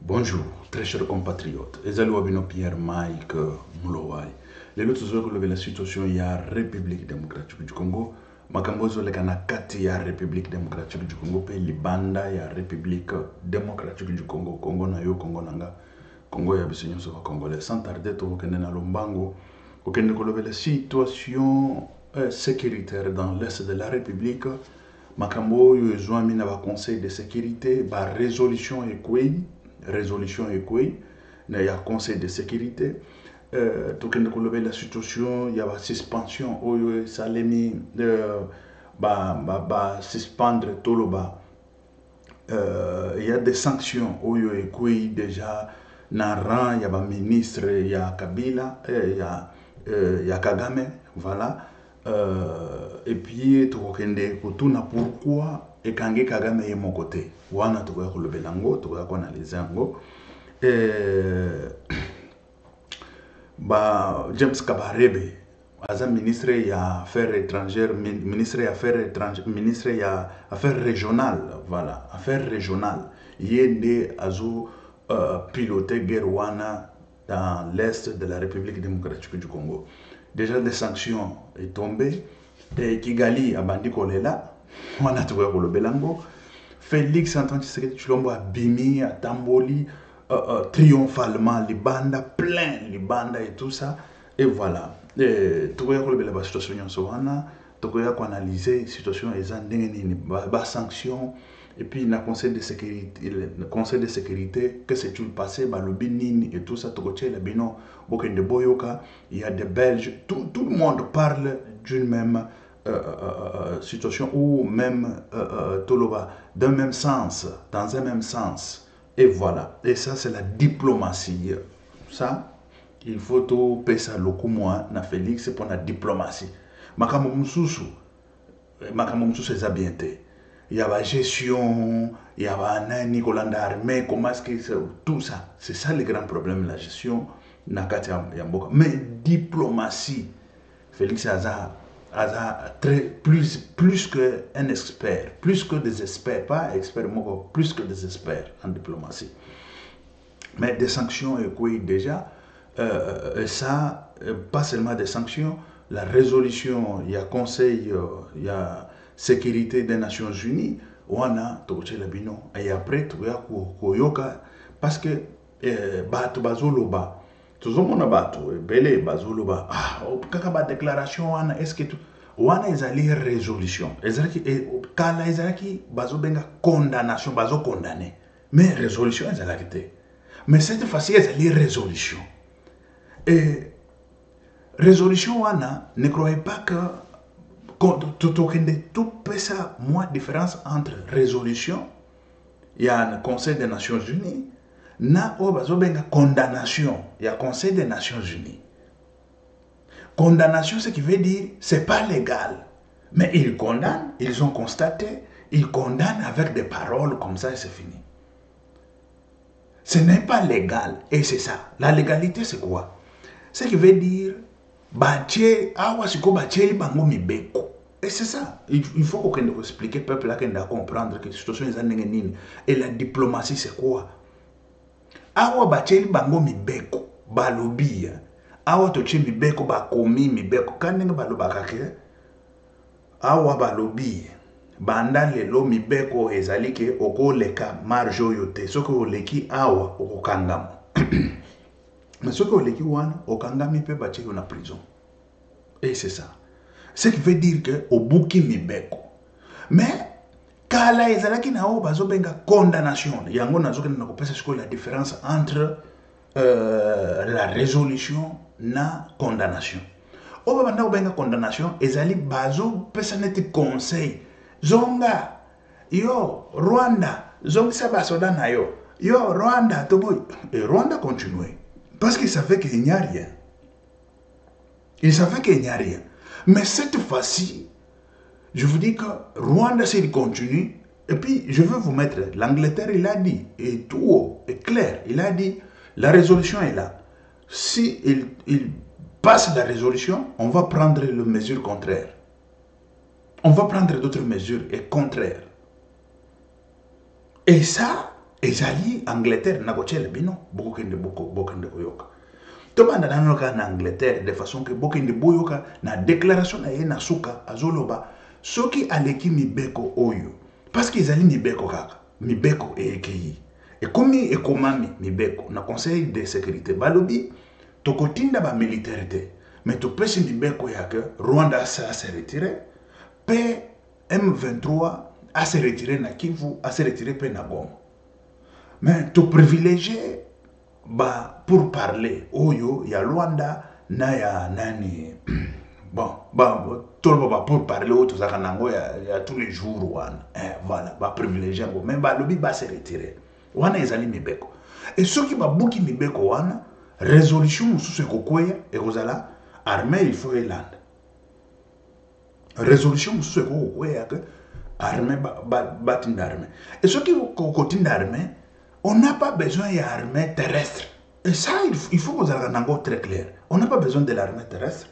Bonjour, très chers compatriotes. Ezali Wabino Pierre Mike Mulowai. Les autres jours que la situation il y a République démocratique du Congo, makambozo le kanakati ya République démocratique du Congo pe libanda ya République démocratique du Congo, Congo na yo Congo nanga, Congo ya bisenyo so congolais. Sans tarder to kende na lombango, okende ko la situation sécuritaire dans l'est de la République. Makambo yo ezwami na ba conseil de sécurité, ba résolution ekwe na ya conseil de sécurité tokende koloba la situation il y a la suspension oyo salemi suspendre toloba il y a des sanctions oyo ekwe déjà na rang ya ba ministre ya Kabila ya Kagame, voilà. Et puis tokende kotuna pourquoi ekange Kagame ye mon côté wana tokoya kolobela ngo tokoya ko analyser ngo James Kabarebe aza ministre ya affaires étrangères, ministre ya affaires régionales, voilà, affaires régionales yende azo piloter guerre wana dans l'est de la République démocratique du Congo. Déjà des sanctions est tombées et Kigali a bandi kolela wana tokoya kolobela ngo Félix Antoine Tshisekedi Tshilombo a bimi a tamboli triomphalement libanda plein libanda et tout ça, et voilà. Tokoya kolobela ba situation nyonso wana tokoya ko analyser situation eza ndenge nini ba sanction. Et puis le conseil de sécurité, que c'est-il passé, le Bénin et tout ça, il y a des Belges, tout le monde parle d'une même situation, ou même d'un même sens, dans un même sens. Et voilà, et ça c'est la diplomatie. Ça, il faut tout payer ça le coup moi, na Félix, c'est pour la diplomatie. Makamo Moussoussou, c'est bien été. Il y a la gestion, il y a Nicolas d'armée, comment est-ce que tout ça, c'est ça le grand problème, la gestion, mais diplomatie, Félix Aza plus qu'un expert, plus que des experts, pas experts, plus que des experts en diplomatie. Mais des sanctions, déjà, ça, pas seulement des sanctions, la résolution, il y a conseil, il y a sécurité des Nations Unies, wana tokoche la bino, et après tokoya koyoka, parce que bato bazoloba, tozomona bato bele bazoloba, kaka ba déclaration wana, est-ce que wana ezali résolution, ezalaki kala ezalaki bazobenga condamnation, bazo condamné, mais résolution ezalaki te, mais cette fois-ci ezali résolution. Et résolution wana, ne croyez pas que tout ça, moi, différence entre résolution, il y a un Conseil des Nations Unies, na condamnation, il y a Conseil des Nations Unies. Condamnation, ce qui veut dire, c'est pas légal. Mais ils condamnent, ils ont constaté, ils condamnent avec des paroles comme ça et c'est fini. Ce n'est pas légal et c'est ça. La légalité, c'est quoi? Ce qui veut dire, et c'est ça. Il faut qu'on explique au peuple là qu'on doit comprendre que la situation est nini. Et la diplomatie c'est quoi? Awa bacheli bango mibeko balobi. Awa toche mibeko bakomi mibeko kanenge balobaka ke. Awa balobi. Banda lelo mibeko ezali ke okoleka marjo yote. Soko oleki awa okokangama. Mais soko oleki wana okangami pe bacheli na prison. Et c'est ça. Ce qui veut dire que au bouki mibeko. Mais kala ezalaki na o bazobenga condamnation. Yango nazoka na kopesa siko la différence entre la résolution na condamnation. O babanda obenga condamnation ezali bazo pesa neti conseil. Zonga yo Rwanda zongisa basoda na yo. Yo Rwanda toboy. Et Rwanda continue parce qu'il savait qu'il n'y a rien. Il savait qu'il n'y a rien. Mais cette fois-ci, je vous dis que Rwanda, s'il continue, et puis je veux vous mettre, l'Angleterre, il a dit, et tout est clair, il a dit, la résolution est là. Si il passe la résolution, on va prendre les mesures contraires. On va prendre d'autres mesures et contraires. Et ça, ezali Angleterre na kochele bino bokende koyoka tobanda nanoka na Angleterre de façon que bokende boyoka na déclaration na ye na suka azoloba soki aleki mibeko oyo parce que ezali mibeko kaka mibeko ekei ekomi ekomami mibeko na conseil de sécurité balobi tokotinda ba militaire te mais topesi mibeko yake Rwanda sa se retirer pe M23 a se retirer na Kivu a se retirer pe na Goma mais to privilégier ba pour parler oyo ya Rwanda na ya nani bon tolba pour parler oyo tozaka nango ya tous les jours wana voilà ba privilégier ngo mais ba lobi ba se retirer wana ezali mibeko et soki ba buki mibeko wana résolution mosusu ekokweya ekozala armée il faut elanda résolution mosusu ekokweya que armée batinda armée et soki kotinda armée on n'a pas besoin d'armée terrestre. Et ça, il faut que vous ayez un très clair. On n'a pas besoin de l'armée terrestre.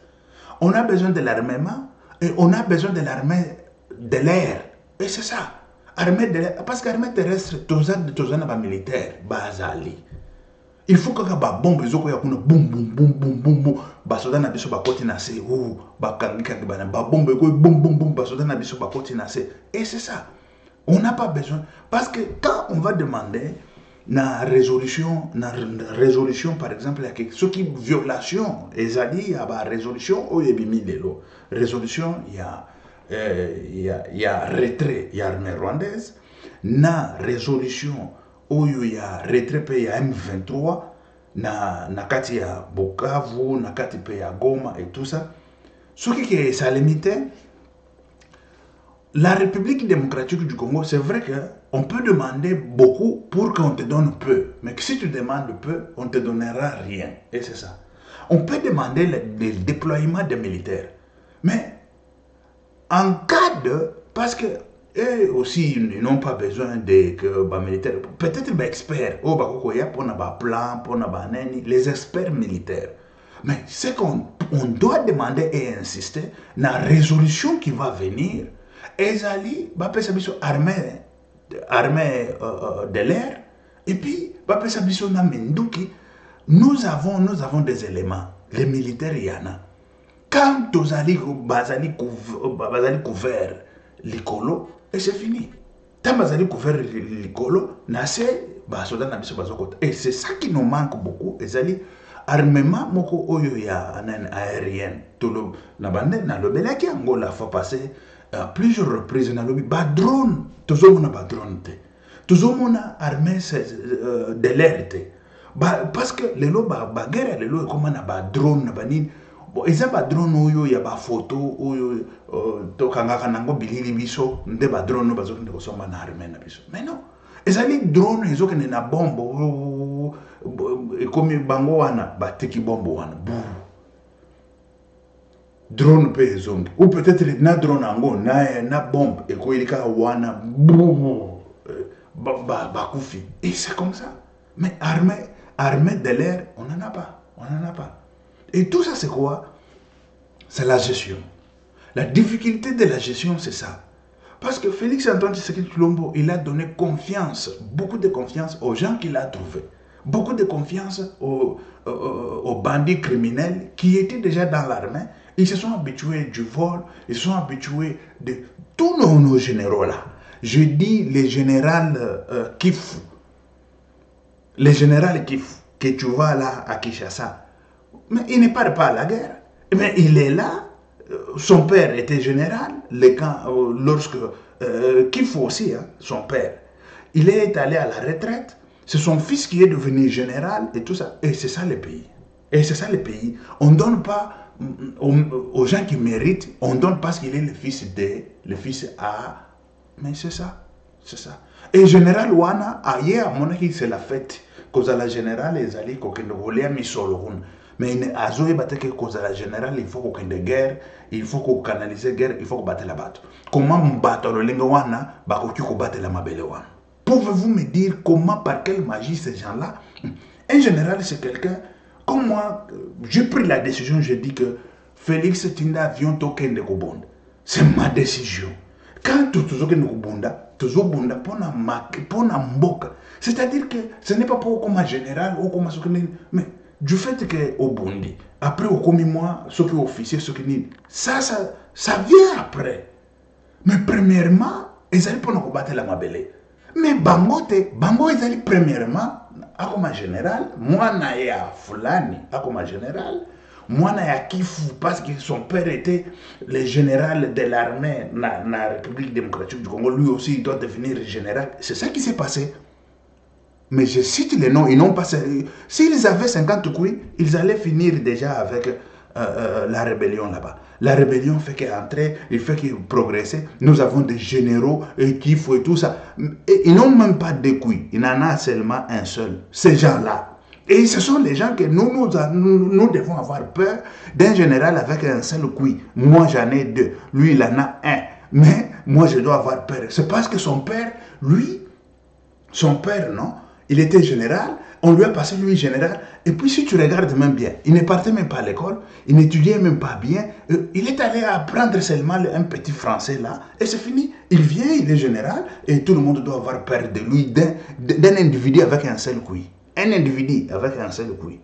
On a besoin de l'armement et on a besoin de l'armée de l'air. Et c'est ça. Armée de l'air. Parce que l'armée terrestre, tous les militaires, bazali. Il faut que les bombes, les boum boum boum boum boum boum, basoda na biso bakoti na se, ou bakangika bana, bombe boum boum boum, basoda na biso bakoti na se. Et c'est ça. On n'a pas besoin. Parce que quand on va demander na résolution par exemple il y a ce qui violation ezali ya ba résolution o yebimi lelo résolution il y a retrait ya armée rwandaise na résolution oyo ya retrait pe ya M23 na kati ya Bukavu na kati pe ya Goma et tout ça ce qui est ça limité. La République démocratique du Congo, c'est vrai qu'on peut demander beaucoup pour qu'on te donne peu. Mais si tu demandes peu, on ne te donnera rien. Et c'est ça. On peut demander le déploiement des militaires. Mais en cas de... Parce que eux aussi, ils n'ont pas besoin de militaires. Peut-être des experts. Les experts militaires. Mais c'est qu'on doit demander et insister dans la résolution qui va venir. Ezali, armée de l'air, et puis, na Menduki, nous avons des éléments. Les militaires, il y en a. Quand Tozali, couvert l'icolo, et c'est fini. Quand Bazali couvert l'icolo, et c'est ça qui nous manque beaucoup. Ezali, armement moko oyo ya aérien. Tolo, na bande, na lobelaki Angola, faut passer. À plusieurs reprises, on a dit drone, toujours on a drone, toujours on a armée de l'air, parce que les lots guerre, les lots comment on a drone, bon, ils ont drone où il y a des photos où to kanga nango bilili biso, nde drone no bazo ndeko soma na armée na biso, mais non, ils ont drone ils ont que na bombe, comme bango wana bateki bombe wana, drone pe zongi ou peut-être na drone ango na bombe et ko ilika wana bakufi et c'est comme ça mais armée de l'air on n'en a pas et tout ça c'est quoi? C'est la gestion. La difficulté de la gestion c'est ça parce que Félix Antoine Tshisekedi Tshilombo il a donné confiance, beaucoup de confiance aux gens qu'il a trouvés, beaucoup de confiance aux bandits criminels qui étaient déjà dans l'armée. Ils se sont habitués du vol, ils se sont habitués de tous nos généraux là. Je dis les généraux Kifu. Les généraux Kifu, que tu vois là à Kinshasa. Mais il ne part pas à la guerre. Mais il est là. Son père était général. Lorsque Kifu aussi, hein, son père, il est allé à la retraite. C'est son fils qui est devenu général et tout ça. Et c'est ça le pays. Et c'est ça le pays. On ne donne pas aux gens qui méritent, on donne parce qu'il est le fils A. Mais c'est ça. C'est ça. Et général Wana, ailleurs, à mon avis, c'est la fête. Cause à la générale, les alliés, qu'on a mis sur le round. Mais à Zoé, cause à la générale, il faut qu'on ait des guerres, il faut qu'on canalise la guerre, il faut qu'on batte la batte. Comment on bat le Lingawana, qu'on batte la Mabelewana? Pouvez-vous me dire comment, par quelle magie ces gens-là? En général, c'est quelqu'un. Comme moi, j'ai pris la décision, je dis que Félix Tinda Avion Token de Gobond. C'est ma décision. Quand toujours que nous bunda, toujours bunda pour na mboka. C'est-à-dire que ce n'est pas pour comme général ou comme mais du fait que au Bundi, après au commis moi, ce qui est officier, ce qui n'est, ça vient après. Mais premièrement, ils allaient pour nous combattre la mabelle. Mais bango ils allaient premièrement, à comme général, moi na ya fulani, à comme général. Moi, na Kifu, parce que son père était le général de l'armée dans la République démocratique du Congo. Lui aussi, il doit devenir général. C'est ça qui s'est passé. Mais je cite les noms, ils n'ont pas... S'ils avaient 50 couilles, ils allaient finir déjà avec la rébellion là-bas. La rébellion fait qu'entrer, il fait qu'il progresse. Nous avons des généraux, et Kifu et tout ça. Et ils n'ont même pas de couilles. Il en a seulement un seul. Ces gens-là. Et ce sont les gens que nous devons avoir peur d'un général avec un seul couille. Moi, j'en ai deux. Lui, il en a un. Mais moi, je dois avoir peur. C'est parce que son père, lui, son père, non, il était général. On lui a passé, lui, général. Et puis, si tu regardes même bien, il ne partait même pas à l'école. Il n'étudiait même pas bien. Il est allé apprendre seulement un petit français là. Et c'est fini. Il vient, il est général. Et tout le monde doit avoir peur de lui, d'un individu avec un seul couille. Un individu avec un seul couille.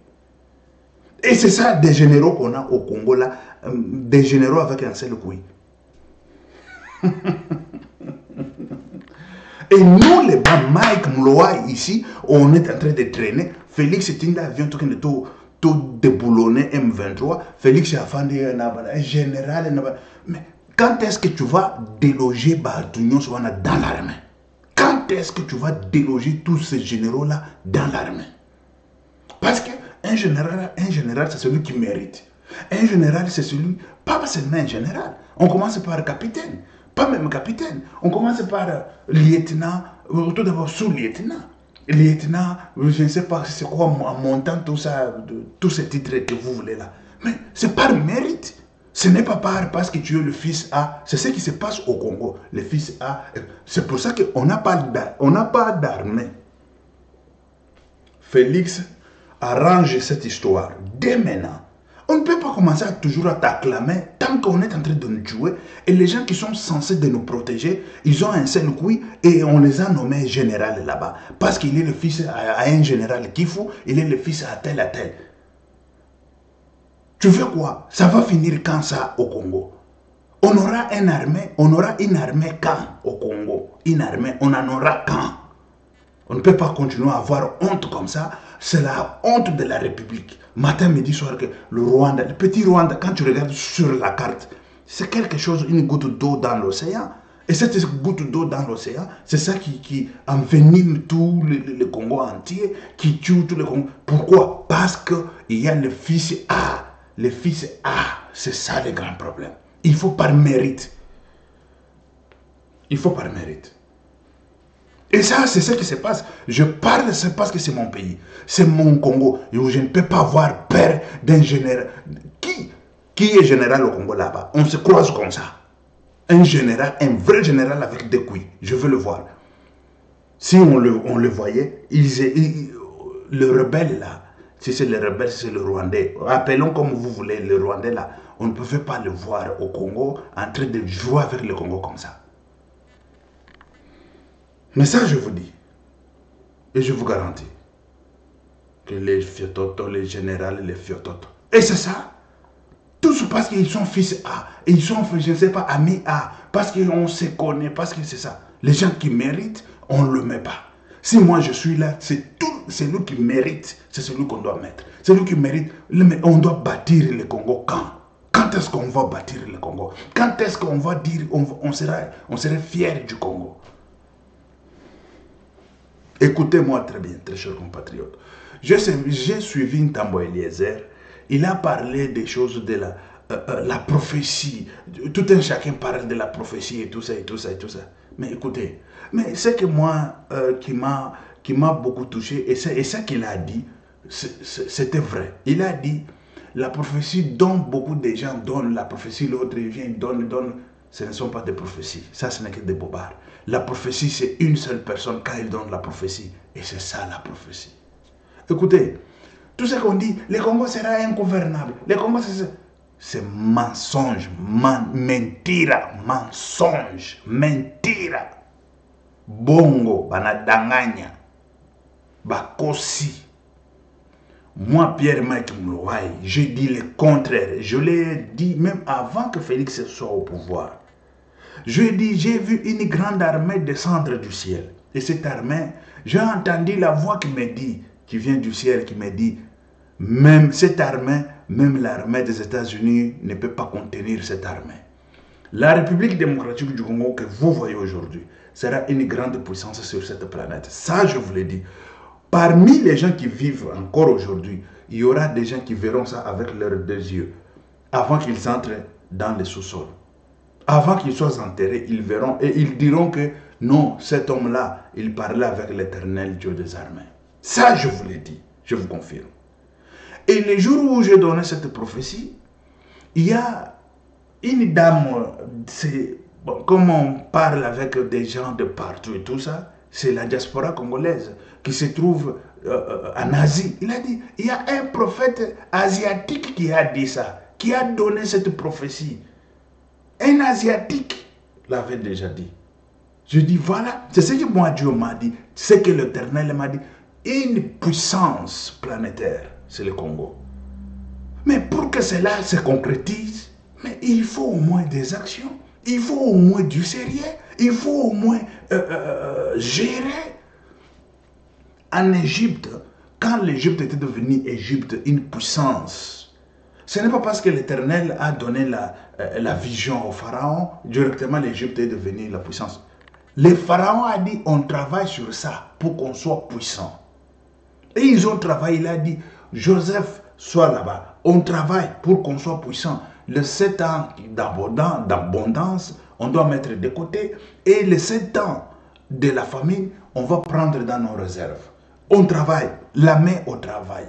Et c'est ça des généraux qu'on a au Congo là, des généraux avec un seul couille. Et nous, les bas, Mike Mloa ici, on est en train de traîner. Félix Tinda vient tout déboulonner M23. Félix Afandi est général. Mais quand est-ce que tu vas déloger Bartugnon dans l'armée? Quand est-ce que tu vas déloger tous ces généraux-là dans l'armée? Parce qu'un général, c'est celui qui mérite. Un général, c'est celui, pas seulement un général. On commence par capitaine, pas même capitaine. On commence par lieutenant, tout d'abord sous-lieutenant. Lieutenant, je ne sais pas c'est quoi, en montant tout ça, tous ces titres que vous voulez là. Mais c'est par mérite. Ce n'est pas parce que tu es le fils A. C'est ce qui se passe au Congo. Le fils A. C'est pour ça qu'on n'a pas d'armée. Félix arrange cette histoire. Dès maintenant, on ne peut pas commencer à toujours t'acclamer tant qu'on est en train de nous tuer. Et les gens qui sont censés de nous protéger, ils ont un seul couille et on les a nommés général là-bas. Parce qu'il est le fils à un général Kifu, il est le fils à tel à tel. Tu veux quoi? Ça va finir quand ça au Congo? On aura une armée quand au Congo? Une armée, on en aura quand? On ne peut pas continuer à avoir honte comme ça. C'est la honte de la République. Matin, midi, soir, que le Rwanda, le petit Rwanda, quand tu regardes sur la carte, c'est quelque chose, une goutte d'eau dans l'océan. Et cette goutte d'eau dans l'océan, c'est ça qui envenime tout le Congo entier, qui tue tout le Congo. Pourquoi? Parce qu'il y a le fils A. Le fils A, c'est ça le grand problème. Il faut par mérite. Il faut par mérite. Et ça, c'est ce qui se passe. Je parle, c'est parce que c'est mon pays. C'est mon Congo. Et où je ne peux pas avoir peur d'un général. Qui est général au Congo là-bas? On se croise comme ça. Un général, un vrai général avec des couilles. Je veux le voir. Si on le voyait, le rebelle là, si c'est le rebelle, c'est le Rwandais. Appelons comme vous voulez le Rwandais là. On ne pouvait pas le voir au Congo en train de jouer avec le Congo comme ça. Mais ça, je vous dis, et je vous garantis, que les fiototos, les généraux, les fiototos, et c'est ça, tout ça parce qu'ils sont fils A, et ils sont, je ne sais pas, amis A, parce qu'on se connaît, parce que c'est ça. Les gens qui méritent, on ne le met pas. Si moi je suis là, c'est lui qui mérite, c'est celui qu'on doit mettre. C'est lui qui mérite, on doit bâtir le Congo quand? Quand est-ce qu'on va bâtir le Congo? Quand est-ce qu'on va dire, on serait fiers du Congo? Écoutez-moi très bien, très chers compatriotes. J'ai suivi Ntambo Eliezer. Il a parlé des choses de la prophétie. Tout un chacun parle de la prophétie et tout ça, et tout ça, et tout ça. Mais écoutez, mais ce que moi, qui m'a beaucoup touché, et ce qu'il a dit, c'était vrai. Il a dit, la prophétie dont beaucoup de gens donnent, la prophétie, l'autre vient, donne. Ce ne sont pas des prophéties. Ça, ce n'est que des bobards. La prophétie, c'est une seule personne quand il donne la prophétie. Et c'est ça la prophétie. Écoutez, tout ce qu'on dit, le Congo sera ingouvernable. Le Congo, c'est ça. c'est mensonge, mentira, mensonge, mentira. Bongo, banadanganya, bakosi. Moi, Pierre-Mike Mourouaï, je dis le contraire. Je l'ai dit même avant que Félix soit au pouvoir. Je dis, j'ai vu une grande armée descendre du ciel. Et cette armée, j'ai entendu la voix qui me dit, qui vient du ciel, qui me dit, même cette armée, même l'armée des États-Unis ne peut pas contenir cette armée. La République démocratique du Congo que vous voyez aujourd'hui sera une grande puissance sur cette planète. Ça, je vous l'ai dit. Parmi les gens qui vivent encore aujourd'hui, il y aura des gens qui verront ça avec leurs deux yeux. Avant qu'ils entrent dans les sous-sols. Avant qu'ils soient enterrés, ils verront et ils diront que non, cet homme-là, il parlait avec l'Éternel Dieu des armées. Ça, je vous l'ai dit, je vous confirme. Et le jour où j'ai donné cette prophétie, il y a une dame, bon, comme on parle avec des gens de partout et tout ça, c'est la diaspora congolaise qui se trouve en Asie. Il a dit, il y a un prophète asiatique qui a dit ça, qui a donné cette prophétie. Un asiatique l'avait déjà dit. Je dis, voilà, c'est ce que moi Dieu m'a dit, c'est ce que l'Éternel m'a dit. Une puissance planétaire, c'est le Congo. Mais pour que cela se concrétise, mais il faut au moins des actions, il faut au moins du sérieux, il faut au moins gérer. En Égypte, quand l'Égypte était devenue Égypte, une puissance, ce n'est pas parce que l'Éternel a donné la vision au Pharaon, directement l'Égypte est devenue la puissance. Le Pharaon a dit, on travaille sur ça pour qu'on soit puissant. Et ils ont travaillé, il a dit, Joseph, sois là-bas. On travaille pour qu'on soit puissant. Les 7 ans d'abondance, on doit mettre de côté. Et les 7 ans de la famine, on va prendre dans nos réserves. On travaille, la main au travail.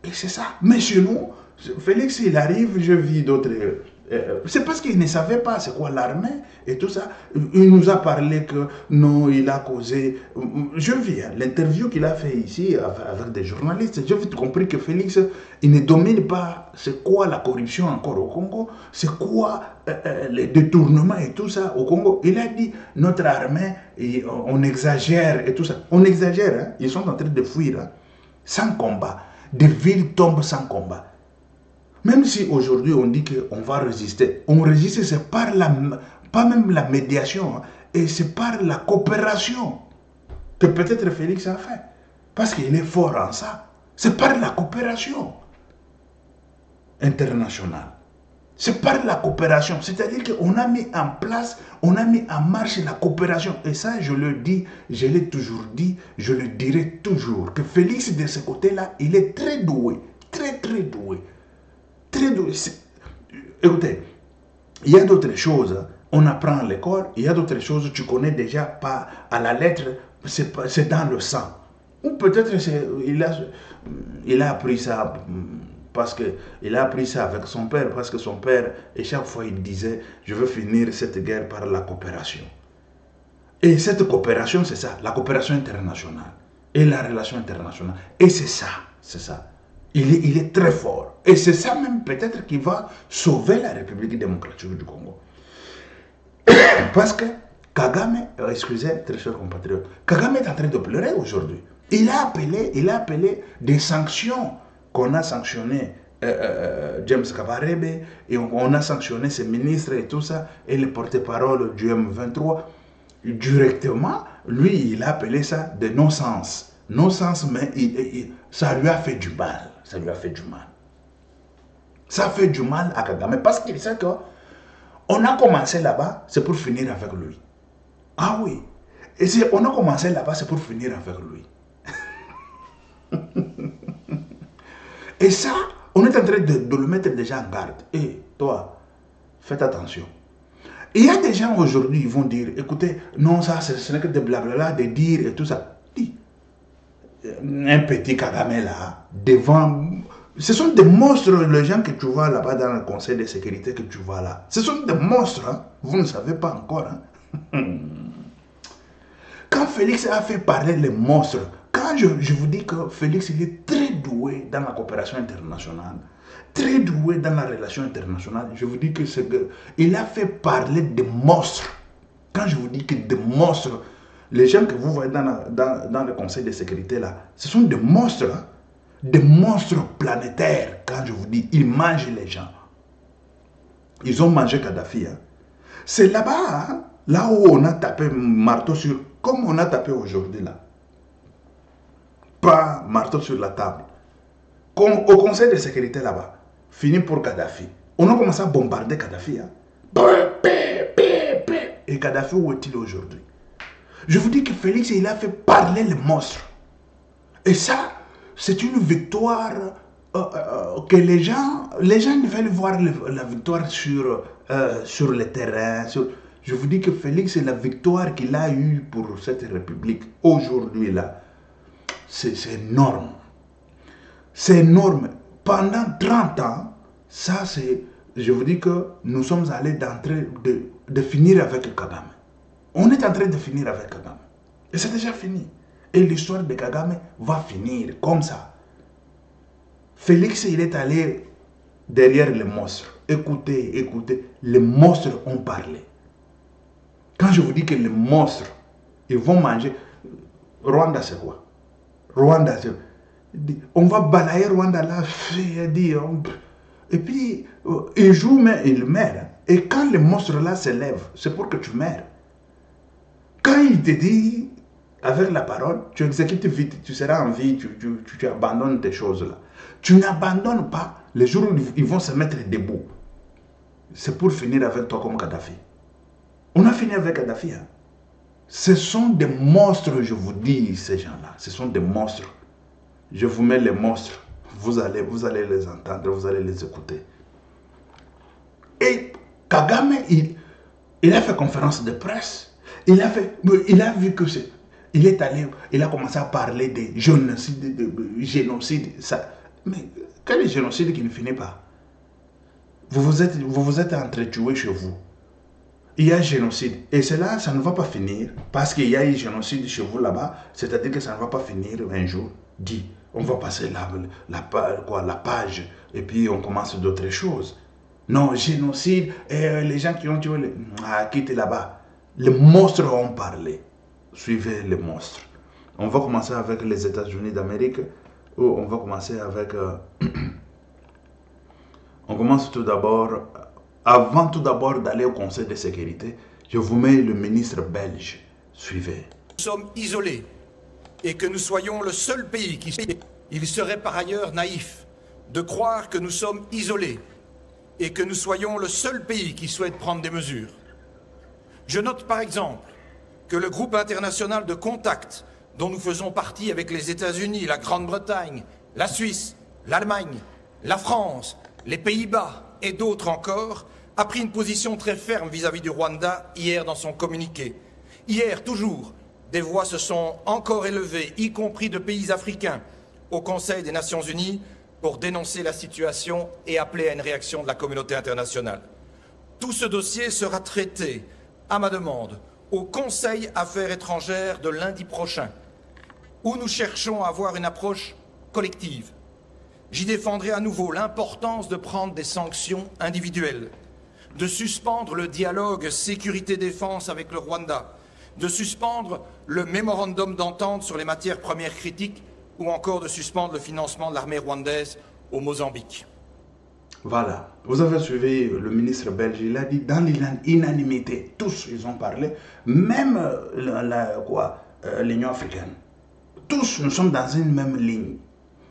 Et c'est ça. Mais chez nous, Félix, il arrive, je vis d'autres... c'est parce qu'il ne savait pas c'est quoi l'armée et tout ça. Il nous a parlé que non, il a causé... Je vis l'interview qu'il a fait ici avec des journalistes. J'ai vite compris que Félix, il ne domine pas c'est quoi la corruption encore au Congo, c'est quoi les détournements et tout ça au Congo. Il a dit, notre armée, on exagère et tout ça. On exagère, hein? Ils sont en train de fuir, hein? Sans combat. Des villes tombent sans combat. Même si aujourd'hui on dit qu'on va résister, on résiste, c'est par pas même la médiation, hein, et c'est par la coopération que peut-être Félix a fait. Parce qu'il est fort en ça. C'est par la coopération internationale. C'est par la coopération. C'est-à-dire qu'on a mis en place, on a mis en marche la coopération. Et ça, je le dis, je l'ai toujours dit, je le dirai toujours, que Félix, de ce côté-là, il est très doué. Très, très doué. Très doué. Écoutez, il y a d'autres choses. On apprend à l'école, il y a d'autres choses que tu connais déjà pas à la lettre, c'est dans le sang. Ou peut-être il a appris ça parce qu'il a appris ça avec son père, parce que son père, et chaque fois il disait, je veux finir cette guerre par la coopération. Et cette coopération, c'est ça, la coopération internationale et la relation internationale. Et c'est ça, c'est ça. Il est très fort. Et c'est ça même peut-être qui va sauver la République démocratique du Congo. Parce que Kagame, excusez, très chers compatriotes, Kagame est en train de pleurer aujourd'hui. Il a appelé des sanctions qu'on a sanctionnées James Kabarebe, et on a sanctionné ses ministres et tout ça, et le porte-parole du M23. Directement, lui, il a appelé ça de non-sens. Non-sens, mais ça lui a fait du mal. Ça lui a fait du mal. Ça fait du mal à Kagame parce qu'il sait qu'on a commencé là-bas, c'est pour finir avec lui. Ah oui. Et si on a commencé là-bas, c'est pour finir avec lui. Et ça, on est en train de le mettre déjà en garde. Et toi, faites attention. Il y a des gens aujourd'hui, ils vont dire, écoutez, non, ça, ce n'est que des blablabla, de dire et tout ça. Dis, un petit Kagame là, devant... Ce sont des monstres, les gens que tu vois là-bas dans le conseil de sécurité que tu vois là. Ce sont des monstres, hein? Vous ne savez pas encore. Hein? Quand Félix a fait parler les monstres, quand Quand je vous dis que Félix, il est très doué dans la coopération internationale, très doué dans la relation internationale, je vous dis que il a fait parler de monstres. Quand je vous dis que des monstres, les gens que vous voyez dans le Conseil de sécurité là, ce sont des monstres, hein? Des monstres planétaires. Quand je vous dis, ils mangent les gens. Ils ont mangé Kadhafi. Hein? C'est là-bas, hein? Là où on a tapé marteau sur, comme on a tapé aujourd'hui là. Pas marteau sur la table. Comme au Conseil de sécurité là-bas, fini pour Kadhafi. On a commencé à bombarder Kadhafi. Hein? Et Kadhafi, où est-il aujourd'hui? Je vous dis que Félix, il a fait parler les monstres. Et ça, c'est une victoire que les gens veulent voir la victoire sur le terrain. Je vous dis que Félix, c'est la victoire qu'il a eue pour cette république aujourd'hui là. C'est énorme. C'est énorme. Pendant 30 ans, ça c'est... Je vous dis que nous sommes allés d'entrer de finir avec Kagame. On est en train de finir avec Kagame. Et c'est déjà fini. Et l'histoire de Kagame va finir comme ça. Félix, il est allé derrière les monstres. Écoutez, écoutez, les monstres ont parlé. Quand je vous dis que les monstres, ils vont manger... Rwanda, c'est quoi? Rwanda, c'est... On va balayer Rwanda là, et puis il joue, mais il meurt. Et quand les monstres là se lèvent, c'est pour que tu meurs. Quand il te dit, avec la parole, tu exécutes vite, tu seras en vie, tu abandonnes tes choses là. Tu n'abandonnes pas les jours où ils vont se mettre debout. C'est pour finir avec toi comme Kadhafi. On a fini avec Kadhafi. Hein. Ce sont des monstres, je vous dis, ces gens-là. Ce sont des monstres. Je vous mets les monstres. Vous allez les entendre, vous allez les écouter. Et Kagame, il a fait conférence de presse. Il a vu que c'est... Il est allé, il a commencé à parler de génocide, ça. Mais quel génocide qui ne finit pas? Vous vous êtes entretués chez vous. Il y a génocide. Et cela, ça ne va pas finir. Parce qu'il y a eu génocide chez vous là-bas, c'est-à-dire que ça ne va pas finir un jour. Dit, on va passer la page et puis on commence d'autres choses. Non, génocide, et les gens qui ont tué, quittez là-bas. Les monstres ont parlé. Suivez les monstres. On va commencer avec les États-Unis d'Amérique. Ou on va commencer avec... on commence tout d'abord... Avant tout d'abord d'aller au Conseil de sécurité, je vous mets le ministre belge. Suivez. Nous sommes isolés et que nous soyons le seul pays qui... Il serait par ailleurs naïf de croire que nous sommes isolés et que nous soyons le seul pays qui souhaite prendre des mesures. Je note par exemple que le groupe international de contact dont nous faisons partie avec les États-Unis, la Grande-Bretagne, la Suisse, l'Allemagne, la France, les Pays-Bas et d'autres encore, a pris une position très ferme vis-à-vis du Rwanda hier dans son communiqué. Hier, toujours, des voix se sont encore élevées, y compris de pays africains, au Conseil des Nations Unies pour dénoncer la situation et appeler à une réaction de la communauté internationale. Tout ce dossier sera traité, à ma demande, au Conseil Affaires étrangères de lundi prochain, où nous cherchons à avoir une approche collective. J'y défendrai à nouveau l'importance de prendre des sanctions individuelles, de suspendre le dialogue sécurité-défense avec le Rwanda, de suspendre le mémorandum d'entente sur les matières premières critiques ou encore de suspendre le financement de l'armée rwandaise au Mozambique. Voilà, vous avez suivi le ministre belge, il a dit dans l'unanimité, tous ils ont parlé, même l'Union africaine. Tous nous sommes dans une même ligne.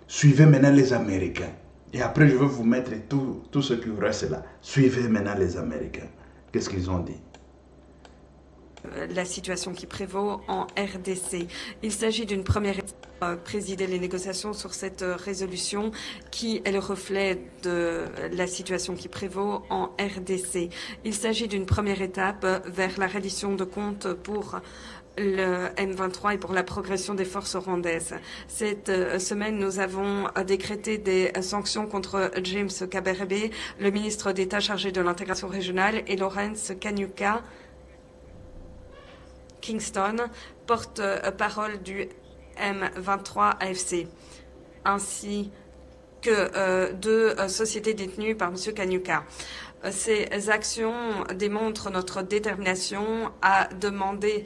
Suivez maintenant les Américains. Et après, je vais vous mettre tout ce qui reste là. Suivez maintenant les Américains. Qu'est-ce qu'ils ont dit? La situation qui prévaut en RDC. Il s'agit d'une première étape, présider les négociations sur cette résolution qui est le reflet de la situation qui prévaut en RDC. Il s'agit d'une première étape vers la reddition de comptes pour le M23 et pour la progression des forces rwandaises. Cette semaine, nous avons décrété des sanctions contre James Kabarebe, le ministre d'État chargé de l'intégration régionale, et Lawrence Kanyuka Kingston, porte-parole du M23 AFC, ainsi que 2 sociétés détenues par M. Kanyuka. Ces actions démontrent notre détermination à demander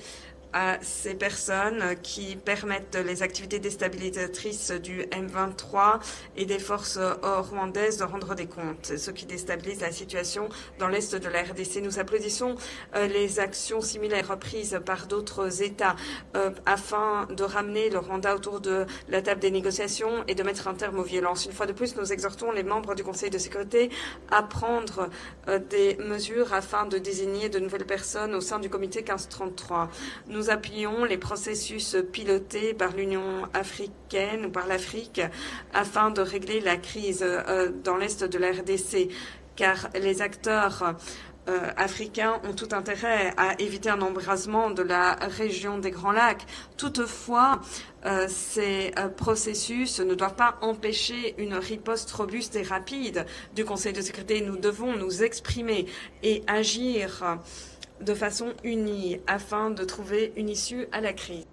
à ces personnes qui permettent les activités déstabilisatrices du M23 et des forces rwandaises de rendre des comptes, ce qui déstabilise la situation dans l'est de la RDC. Nous applaudissons les actions similaires prises par d'autres États afin de ramener le Rwanda autour de la table des négociations et de mettre un terme aux violences. Une fois de plus, nous exhortons les membres du Conseil de sécurité à prendre des mesures afin de désigner de nouvelles personnes au sein du comité 1533. Nous appuyons les processus pilotés par l'Union africaine ou par l'Afrique afin de régler la crise dans l'est de la RDC, car les acteurs africains ont tout intérêt à éviter un embrasement de la région des Grands Lacs. Toutefois, ces processus ne doivent pas empêcher une riposte robuste et rapide du Conseil de sécurité. Nous devons nous exprimer et agir de façon unie afin de trouver une issue à la crise.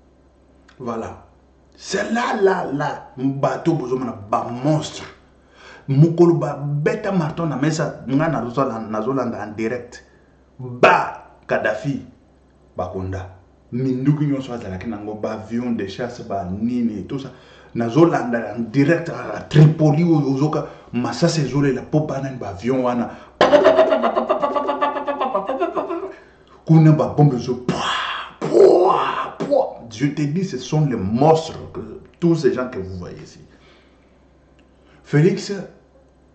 Voilà. C'est là, bateau bozomana ba monstre. Mukolo ba beta marton na mesa nga nazolanda en direct. Ba Kadhafi bakonda. Minduki nyonso azalaki nango ba avion de chasse ba nini et tout ça. Nazolanda en direct à Tripoli ozoka masasa ezole la popa na ba avion wana. Je te dis, ce sont les monstres, tous ces gens que vous voyez ici. Félix,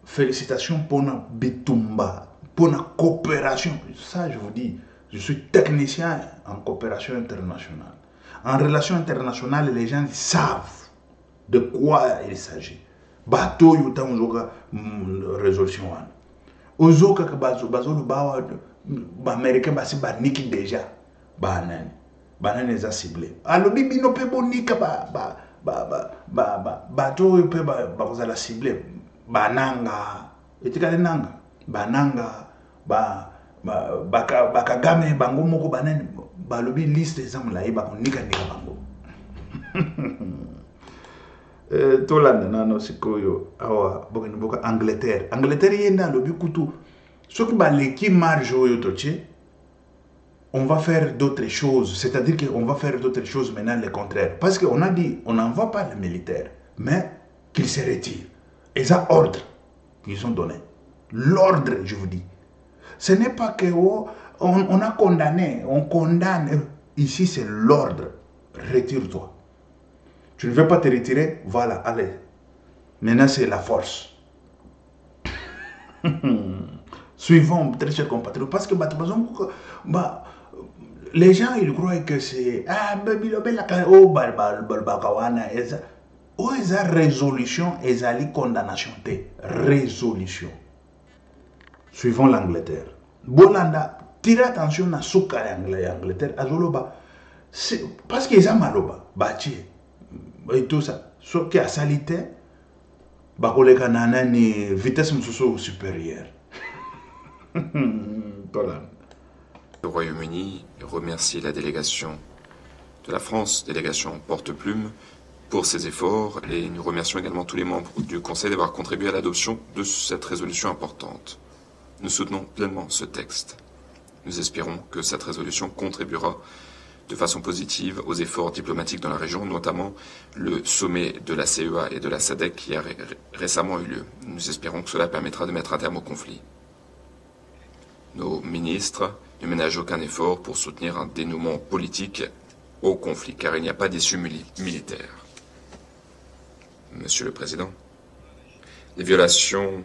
félicitations pour notre bitumba, pour notre coopération. Ça, je vous dis, je suis technicien en coopération internationale. En relation internationale, les gens savent de quoi il s'agit. Bateau, résolution. Ozoka, Américain basi ba niki déjà banane za ciblé alors bibi no pe bonika bato pe ba kozala ciblé bananga etikale nanga bananga bakagame bango moko banane balobi liste exemple la ba konika bango tolanda nano sikoyo awa boka Angleterre yenda lobi kutu. Ce qui va l'équipe marge on va faire d'autres choses. C'est-à-dire qu'on va faire d'autres choses maintenant, le contraire. Parce qu'on a dit, on n'envoie pas les militaires, mais qu'ils se retirent. Et ça, ordre qu'ils ont donné. L'ordre, je vous dis. Ce n'est pas que on a condamné, on condamne. Ici, c'est l'ordre. Retire-toi. Tu ne veux pas te retirer? Voilà, allez. Maintenant, c'est la force. Suivons, très chers compatriotes, parce que les gens ils croient que c'est résolution et condamnation. Résolution. Suivons l'Angleterre. Bolanda, tirez attention à ce qu'a l'Angleterre. Parce qu'ils ont maloba, bâti et tout ça. Ce qui a salité, ni vitesse supérieure. Le Royaume-Uni remercie la délégation de la France, délégation porte-plume, pour ses efforts et nous remercions également tous les membres du Conseil d'avoir contribué à l'adoption de cette résolution importante. Nous soutenons pleinement ce texte. Nous espérons que cette résolution contribuera de façon positive aux efforts diplomatiques dans la région, notamment le sommet de la CEA et de la SADC qui a récemment eu lieu. Nous espérons que cela permettra de mettre un terme au conflit. Nos ministres ne ménagent aucun effort pour soutenir un dénouement politique au conflit, car il n'y a pas d'issue militaire. Monsieur le Président, les violations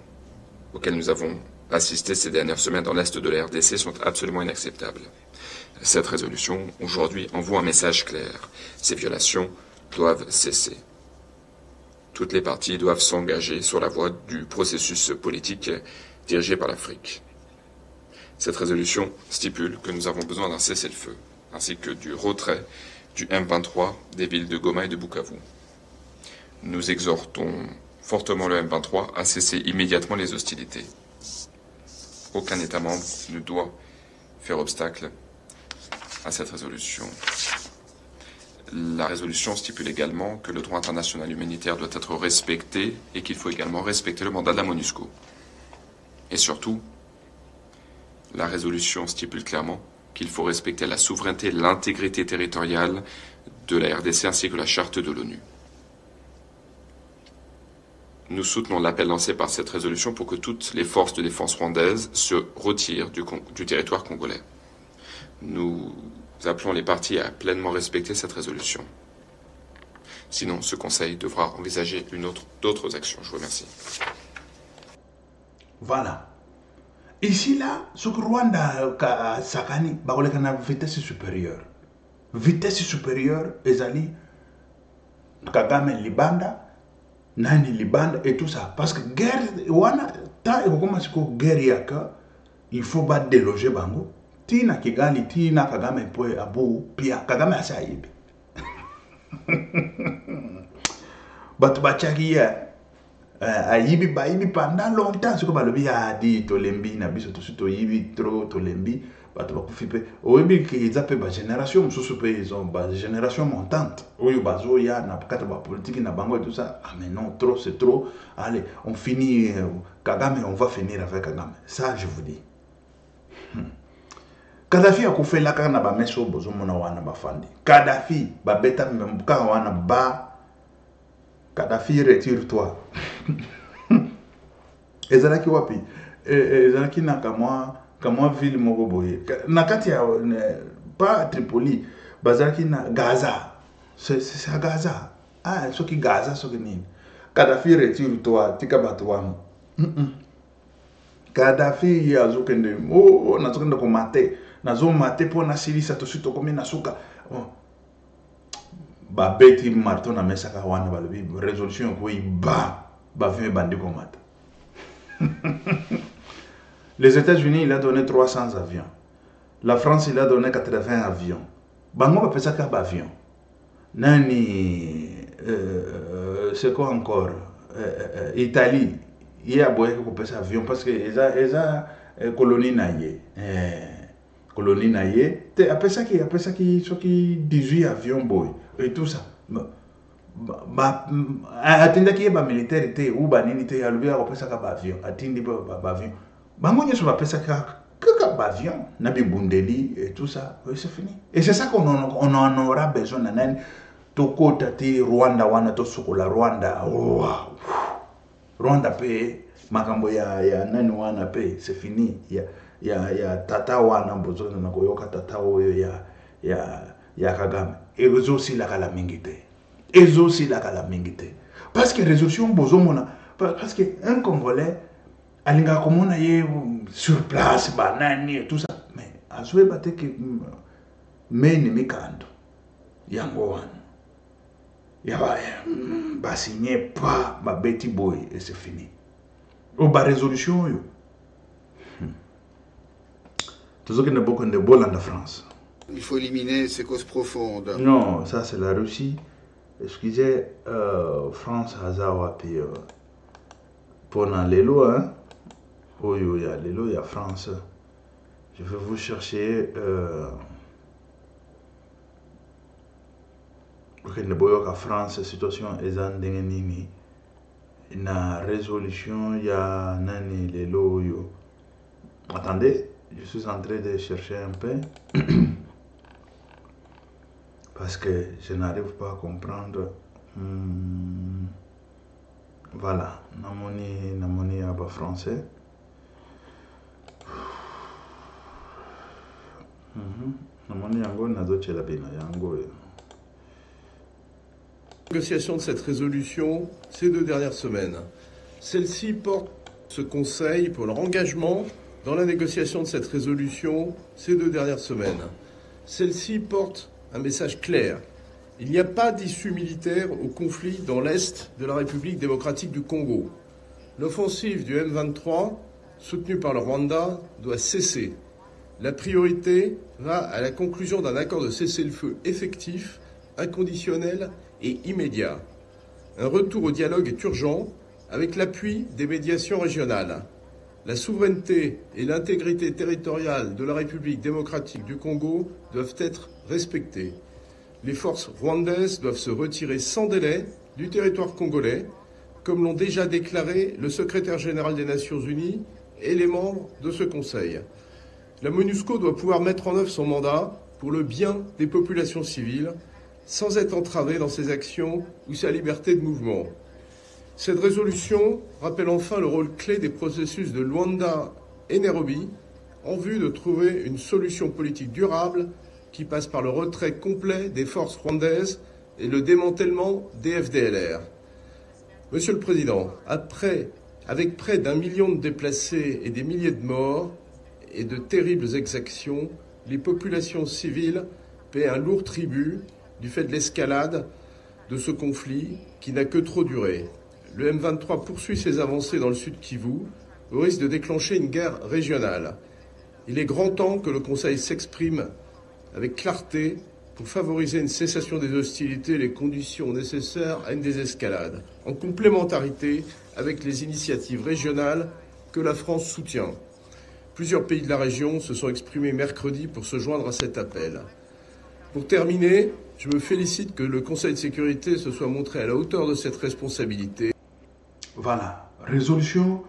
auxquelles nous avons assisté ces dernières semaines dans l'est de la RDC sont absolument inacceptables. Cette résolution, aujourd'hui, envoie un message clair. Ces violations doivent cesser. Toutes les parties doivent s'engager sur la voie du processus politique dirigé par l'Afrique. Cette résolution stipule que nous avons besoin d'un cessez-le-feu, ainsi que du retrait du M23 des villes de Goma et de Bukavu. Nous exhortons fortement le M23 à cesser immédiatement les hostilités. Aucun État membre ne doit faire obstacle à cette résolution. La résolution stipule également que le droit international humanitaire doit être respecté et qu'il faut également respecter le mandat de la MONUSCO. Et surtout, la résolution stipule clairement qu'il faut respecter la souveraineté et l'intégrité territoriale de la RDC ainsi que la charte de l'ONU. Nous soutenons l'appel lancé par cette résolution pour que toutes les forces de défense rwandaises se retirent du territoire congolais. Nous appelons les parties à pleinement respecter cette résolution. Sinon, ce Conseil devra envisager d'autres actions. Je vous remercie. Voilà. Ici, là, ce que Rwanda a sakani, c'est une vitesse supérieure. Vitesse supérieure, ezali, Kagame Libanda, Nani Libanda et tout ça. Parce que guerre, wana, ta et commence ko guerre yaka, il faut pas déloger bango. Tina Kigali, Tina Kagame poe abu pia Kagame asa yibi. But bachaki ya ayibi ba yibi pendant longtemps ce que balobi a dit tolembi na biso to yibi trop tolembi bato bakufipe oyebi ke izape ba génération mususu pe ils ont ba génération montante oyo bazo ya na kata ba politique na bango et tout ça. Ah mais non, trop c'est trop, allez on finit Kagame, on va finir avec Kagame, ça je vous dis. Kadhafi akufela kana ba meso bozo mona wana bafandi Kadhafi ba beta mbuka wana ba Kadhafi retire-toi. Ezalaki wapi? Ezalaki na kamwa ville moko boye. Na kati ya pas Tripoli, bazalaki na Gaza. C'est à Gaza. Ah, soki Gaza soki nini. Kadhafi retire-toi, tika bato wamu. Kadhafi ya zokende nazokende ko mate. Nazo mate po na silisa to suto komi na suka. Ba beti marto na mesaka wana balobi résolution ko ba vime bandi ko mata. Les États-Unis, il a donné 300 avions. La France, il a donné 80 avions. Bango ba pesa ka ba avion. Nani c'est quoi encore? Italie, il y a boye ko pesa avion parce que eza colonie na ye. Colonie na ye. Te apesa ki soki 18 avions boy et tout ça. Atinda ki ba militaire te ou ba nini te alubi ko pesa ka ba avion. Atindi ba avion. Bango nyeso ba pesa ka ba avion na bibundeli et tout ça. Oui, c'est fini. Et c'est ça qu'on en aura besoin nanan toko tati Rwanda wana to sokola Rwanda. Wow. Rwanda pe makambo ya nani wana pe c'est fini. Ya tata wana mbozo na koyoka tata oyo ya Kagame. Ezo si la kala mingite. Ezo si la kala mingite. Parce que résolution bozo mona parce que un Congolais alinga komona ye sur place banani et tout ça mais azwe bateke meni mikando yango wana ya ba signé pas ba beti boy et c'est fini. Au ba résolution yo il faut éliminer ces causes profondes. Non, ça c'est la Russie. Excusez, France, Hazawa, puis pour les lois, hein. Oh, il y a les lois, il y a France. Je vais vous chercher. France, situation est en déni. Na résolution, il y a nani les lois. Attendez. Je suis en train de chercher un peu parce que je n'arrive pas à comprendre. Voilà, namoni aba français. Namoni yango nazochela bina yango. Négociation de cette résolution ces 2 dernières semaines. Celle-ci porte ce Conseil pour leur engagement dans la négociation de cette résolution ces 2 dernières semaines. Celle-ci porte un message clair. Il n'y a pas d'issue militaire au conflit dans l'Est de la République démocratique du Congo. L'offensive du M23, soutenue par le Rwanda, doit cesser. La priorité va à la conclusion d'un accord de cessez-le-feu effectif, inconditionnel et immédiat. Un retour au dialogue est urgent avec l'appui des médiations régionales. La souveraineté et l'intégrité territoriale de la République démocratique du Congo doivent être respectées. les forces rwandaises doivent se retirer sans délai du territoire congolais, comme l'ont déjà déclaré le secrétaire général des Nations Unies et les membres de ce Conseil. La MONUSCO doit pouvoir mettre en œuvre son mandat pour le bien des populations civiles, sans être entravée dans ses actions ou sa liberté de mouvement. Cette résolution rappelle enfin le rôle clé des processus de Luanda et Nairobi en vue de trouver une solution politique durable qui passe par le retrait complet des forces rwandaises et le démantèlement des FDLR. Monsieur le Président, avec près d'1 million de déplacés et des milliers de morts et de terribles exactions, les populations civiles paient un lourd tribut du fait de l'escalade de ce conflit qui n'a que trop duré. Le M23 poursuit ses avancées dans le sud Kivu au risque de déclencher une guerre régionale. Il est grand temps que le Conseil s'exprime avec clarté pour favoriser une cessation des hostilités et les conditions nécessaires à une désescalade, en complémentarité avec les initiatives régionales que la France soutient. Plusieurs pays de la région se sont exprimés mercredi pour se joindre à cet appel. Pour terminer, je me félicite que le Conseil de sécurité se soit montré à la hauteur de cette responsabilité. Voilà, résolution,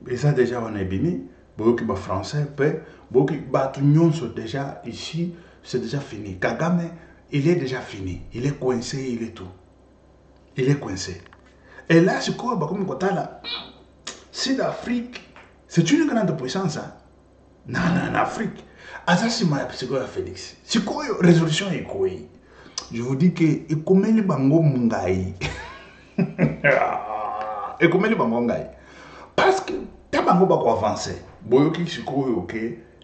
et ça déjà on est béni, beaucoup de français, beaucoup de déjà ici, c'est déjà fini. Kagame, il est déjà fini, il est coincé, il est tout. Il est coincé. Et là, c'est quoi, comme là, c'est l'Afrique, c'est une grande puissance. Hein? Non, en Afrique. C'est quoi Félix? C'est quoi la résolution est quoi? Je vous dis que, et comme les bango mungai. Et comme les bango mungai. Parce que, t'as bango pas avancer. Boyoki, c'est quoi, ok?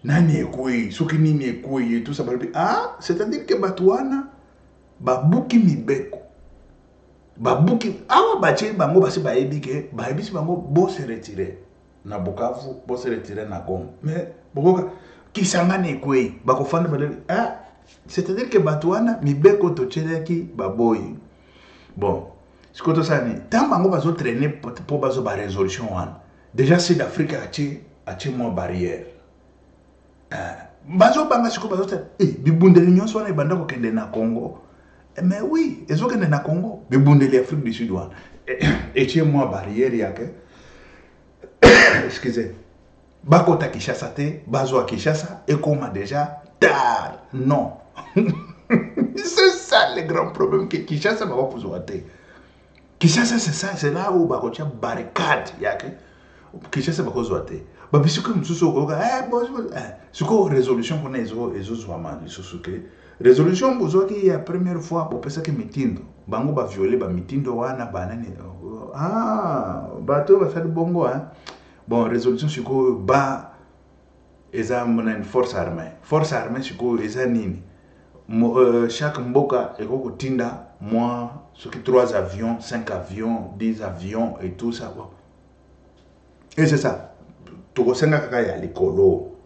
Nani est quoi? Soki nini est quoi? Et tout ça. Ah, c'est-à-dire que Batouana, babuki mibeko. Babuki, awa bache bango basi baebi ke, baebi si bango bo se retirer. Na Bukavu, bo se retirer na Goma. Mais, bokoka, kisangane quoi? Bako fanda badali. Ah, c'est-à-dire que Batouana, mibeko tocheleki baboyi. Bon, ce que tu sais, tant bango bazo traîner pour bazo ba résolution wan. Déjà c'est l'Afrique a moins barrière. Bazo banga siko bazo bibundeli nyonso wana ibanda ko kende na Congo. Mais oui, ezo kende na Congo, bibundeli Afrique du Sud wana. Et moins barrière yake. Excusez. Bakota Kinshasa te, bazo a Kinshasa et comme déjà tard. Non. C'est ça le grand problème que Kinshasa va pas pouvoir te. Kinshasa c'est ça, c'est là où bakotia barricade yake. Kinshasa va pouvoir te. Babisuko msuso ko suko résolution qu'on ezo zwama susuke. Résolution bozo ki ya première fois pour pesa que mitindo. Bango ba violer ba mitindo wana banani. Ah, bato ba faire bongo hein. Bon, résolution suko ba eza mona une force armée. Force armée suko eza nini? Chaque mboka eko tinda moi ce qui 3 avions, 5 avions, 10 avions et tout ça. Bon. Et c'est ça. Tokosenga kaka ya likolo.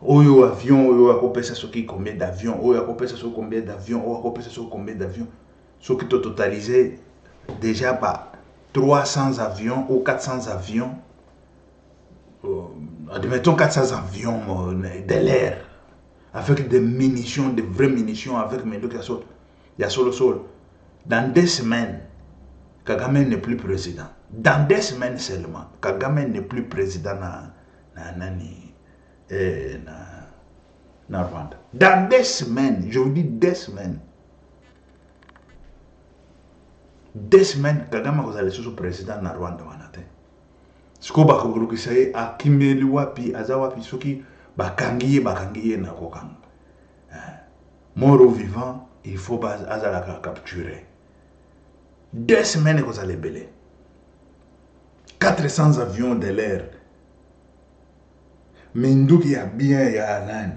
Oyo avion, oyo akopesa soki combien d'avions, oyo akopesa soki combien d'avions, oyo akopesa soki combien d'avions. Soki to totalisé déjà par 300 avions ou 400 avions. Admettons 400 avions de l'air. Avec des munitions, des vraies munitions, avec mes deux casseaux. Il y a solo sol. Dans 2 semaines, Kagame n'est plus président. Dans 2 semaines seulement, Kagame n'est plus président na Rwanda. Dans 2 semaines, je vous dis 2 semaines. 2 semaines, Kagame vous allez sur président na Rwanda wanate. Ce qu'on va c'est à Kimeli wapi, azawapi, ce qui bakangiye na kokang. Mort ou vivant, il faut azala capturer. 2 semaines que vous allez belé. 400 avions de l'air. Minduki ya bien ya nani.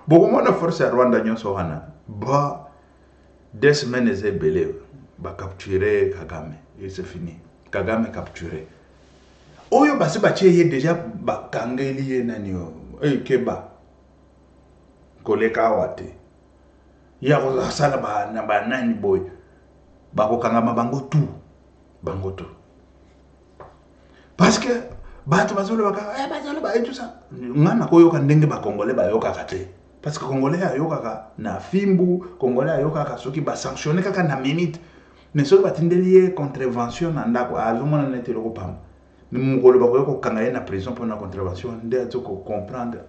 Beaucoup moins de force à Rwanda nyonso wana. Ba 2 semaines est belé. Ba capturer Kagame. Et c'est fini. Kagame capturé. Oyo basi bache déjà ba kangeli ye nani yo. Keba. Koleka wate. Ya ko sala ba na ba nani boy. Bako kangama bango tout. Parce que bato bazoloba ka bazoloba et tout ça ngana koyoka ndenge ba congolais bayoka kate parce que congolais ayoka na fimbu congolais ayoka soki ba sanctionner kaka na minute mais soki batindeli contravention na ndako azomona nete loko pamba mukolo bakoyoka kokanga ye na prison pour na contravention nde azoko comprendre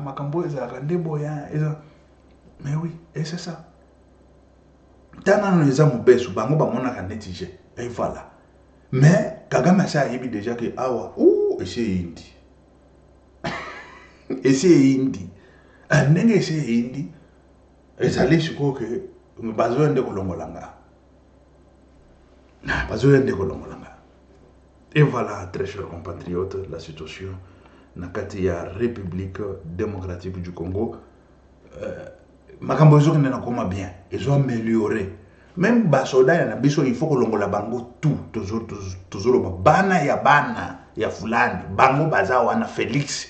makambo ezalaka nde boya eza mais oui et c'est ça tana eza mobesu bango bamonaka neti je et voilà mais Kagame a dit déjà que awa et c'est indi et c'est indi ndenge c'est indi ezali siko que bazoende kolongolanga bazoende kolongolanga et voilà très chers compatriotes la situation na kati ya République démocratique du Congo makambo ezo kende na koma bien ezo améliorer. Même basoda ya nabiso il faut que longola bango tout toujours bana ya fulani bango baza wana Félix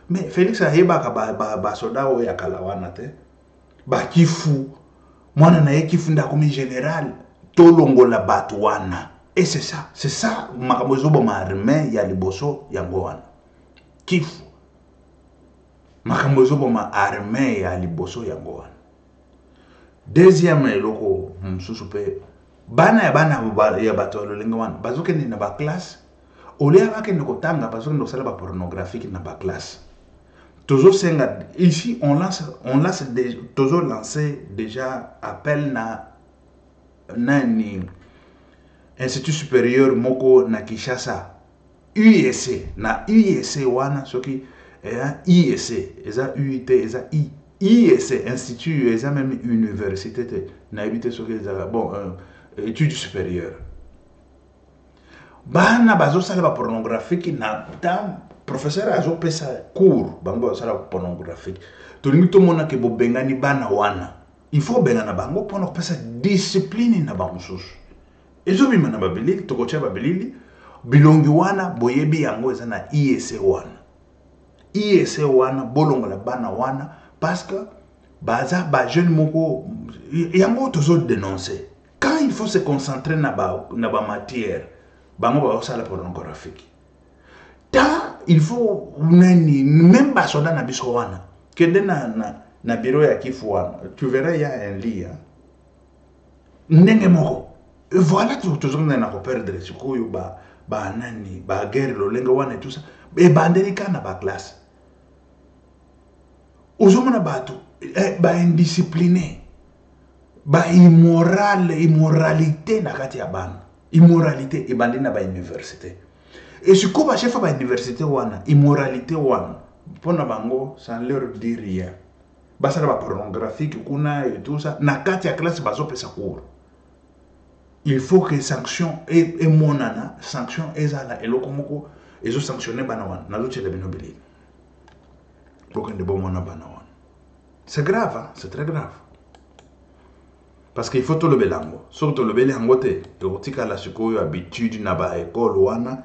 mais Félix ayeba ka basoda o ya kalawana te ba kifu mwana na kifu nda comme général to longola batu wana et c'est ça makambo zo ba armée ya liboso ya ngowana kifu makambo zo ba armée ya liboso ya ngowana. Deuxième loko msusupe bana ya bato lolenga wana bazoke ni na ba classe olia bake ne kotanga bazoke ndo sala ba pornographique na ba classe toujours senga ici on lance toujours lancé déjà appel na nani Institut supérieur moko na Kinshasa UEC na UEC wana soki IEC eza UIT eza IEC institut eza même université na habité sur les bon études supérieures bana bazo sala ba pornographique na tam professeur azo pesa cours bango sala pornographique to limito mona ke bo bengani bana wana il faut bengana bango pona pesa discipline na bango susu ezo bima na babilili to kocha babilili bilongi wana boyebi yango eza na IEC wana bolongola bana wana parce que baza ba jeune moko yango toujours dénoncer quand il faut se concentrer na ba matière bango ba sala pornographique ta il faut même ba soda na biso wana kende na bureau ya kifu wana tu verras il y a un lit ndenge moko et voilà toujours na ko perdre sikoyo ba nani ba guerre lolenga wana et tout ça et bandelika na ba classe ozomona bato ba indiscipliné ba immoralité na kati ya bana immoralité ebandi na ba université et siko ba chef ba université wana immoralité wana pona bango sans leur dire rien basala ba pornographique kuna et tout ça na kati ya classe bazo pesa cours il faut que sanction et monana sanction ezala eloko moko ezo sanctionner bana wana nazo tshela binobeli. C'est grave, hein? C'est très grave. Parce qu'il faut tout le belango. Surtout le belango, tu as la habitude na ba école wana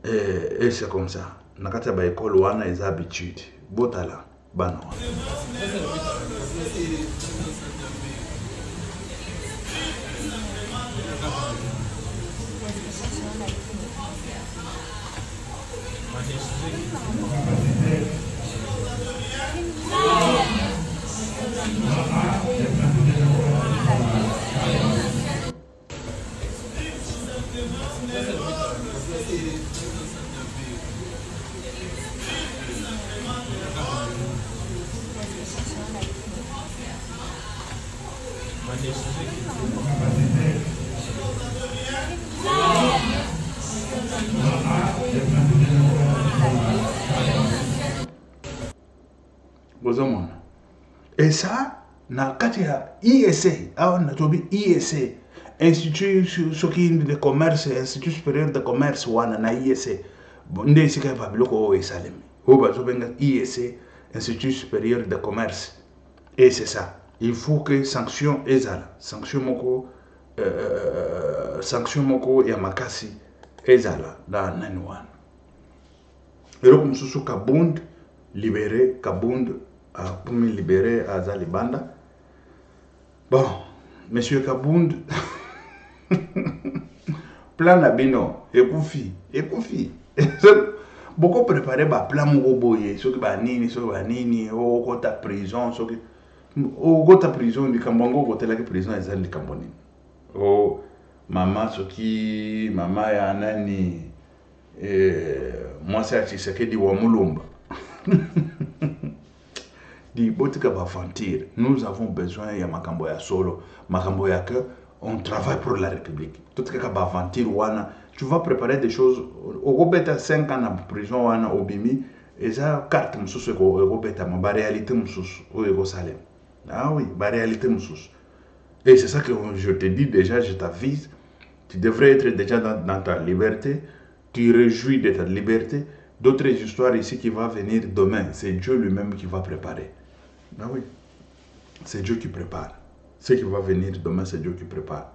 et c'est comme ça. Nakata ba école wana is habitude. Botala bana. Et ça, na kati ya IEC, IEC, Institut de commerce, Institut supérieur de commerce wana na IEC. Nde sika fabiloko o esalemi. Ho bazo benga IEC, Institut supérieur de commerce. Et c'est ça. Il faut que sanction ezala, sanction moko ya makasi ezala da nani wana. Eloko mususu Kabund libéré Kabund pour me libérer à Zalibanda. Bon, monsieur Kabund, plan Nabino, ekufi. beaucoup préparé ba plan moko boye soki banini o kota prison soki o kota prison likambo yango okotelaki prison eza likambo nini o mama soki mama ya nani mwasi ya Tshisekedi wa Mulumba di botika baventure. Nous avons besoin ya makambo ya solo makambo ya que on travaille pour la République. Tout ce qui est aventure wana, tu vas préparer des choses. Au Robeta 5 ans en prison wana obimi et ça carte mususu au Robeta ma réalité mususu au Salem. Ah oui, ma réalité mususu. Et c'est ça que je te dis déjà, je t'avise, tu devrais être déjà dans ta liberté, tu réjouis de ta liberté. D'autres histoires ici qui vont venir demain, c'est Dieu lui-même qui va préparer. Ah oui, c'est Dieu qui prépare. Ce qui va venir demain, c'est Dieu qui prépare.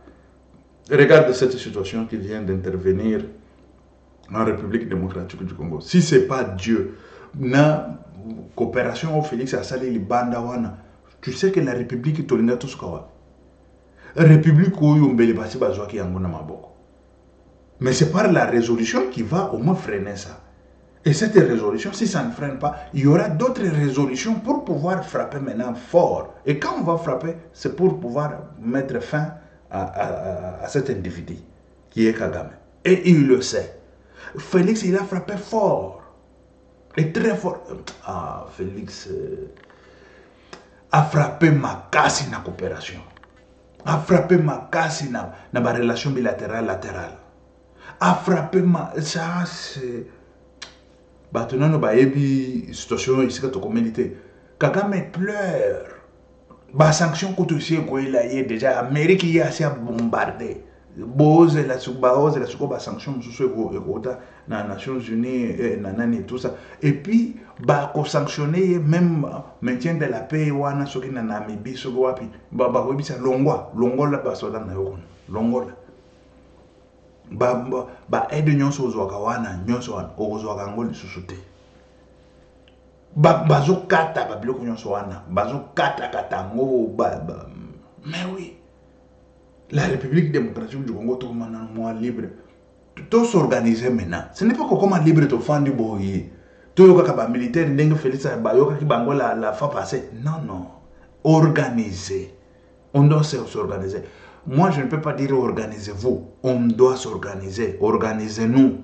Regarde cette situation qui vient d'intervenir en République démocratique du Congo. Si ce n'est pas Dieu, na coopération au Félix Asali Libanda wana, tu sais que la République tolinga tout ce qu'on a. République où yombele basi bazwa ki yango na maboko. Mais c'est par la résolution qui va au moins freiner ça. Et cette résolution, si ça ne freine pas, il y aura d'autres résolutions pour pouvoir frapper maintenant fort. Et quand on va frapper, c'est pour pouvoir mettre fin à cet individu qui est Kagame. Et il le sait. Félix, il a frappé fort. Et très fort. Ah, Félix a frappé Makasi dans la coopération. A frappé Makasi dans la relation bilatérale latérale. A frappé ça, c'est... Maintenant, nous avons une situation ici que tu Kagame pleure. Les sanctions que tu sais déjà, l'Amérique est assez bombardée. Bose la sanction dans les Nations Unies et tout ça. Et puis, sanctionner même maintien de la paix wana soki na Namibie soki wapi. Bisa longwa la basoda na yoko. Longwa aide nyonso ozwaka wana nyonso wana ozwaka ngo lisusu te bazokata babiloko nyonso wana bazokata ngo mais oui, la République démocratique du Congo tout moins libre tout s'organiser maintenant. Ce n'est pas comment libre to fandi boye to yoka ba militaire ndenge Félix bayoka ki bango la fois passée. Non, organiser, on doit s'organiser. Moi, je ne peux pas dire organisez-vous. On doit s'organiser. Organisez-nous.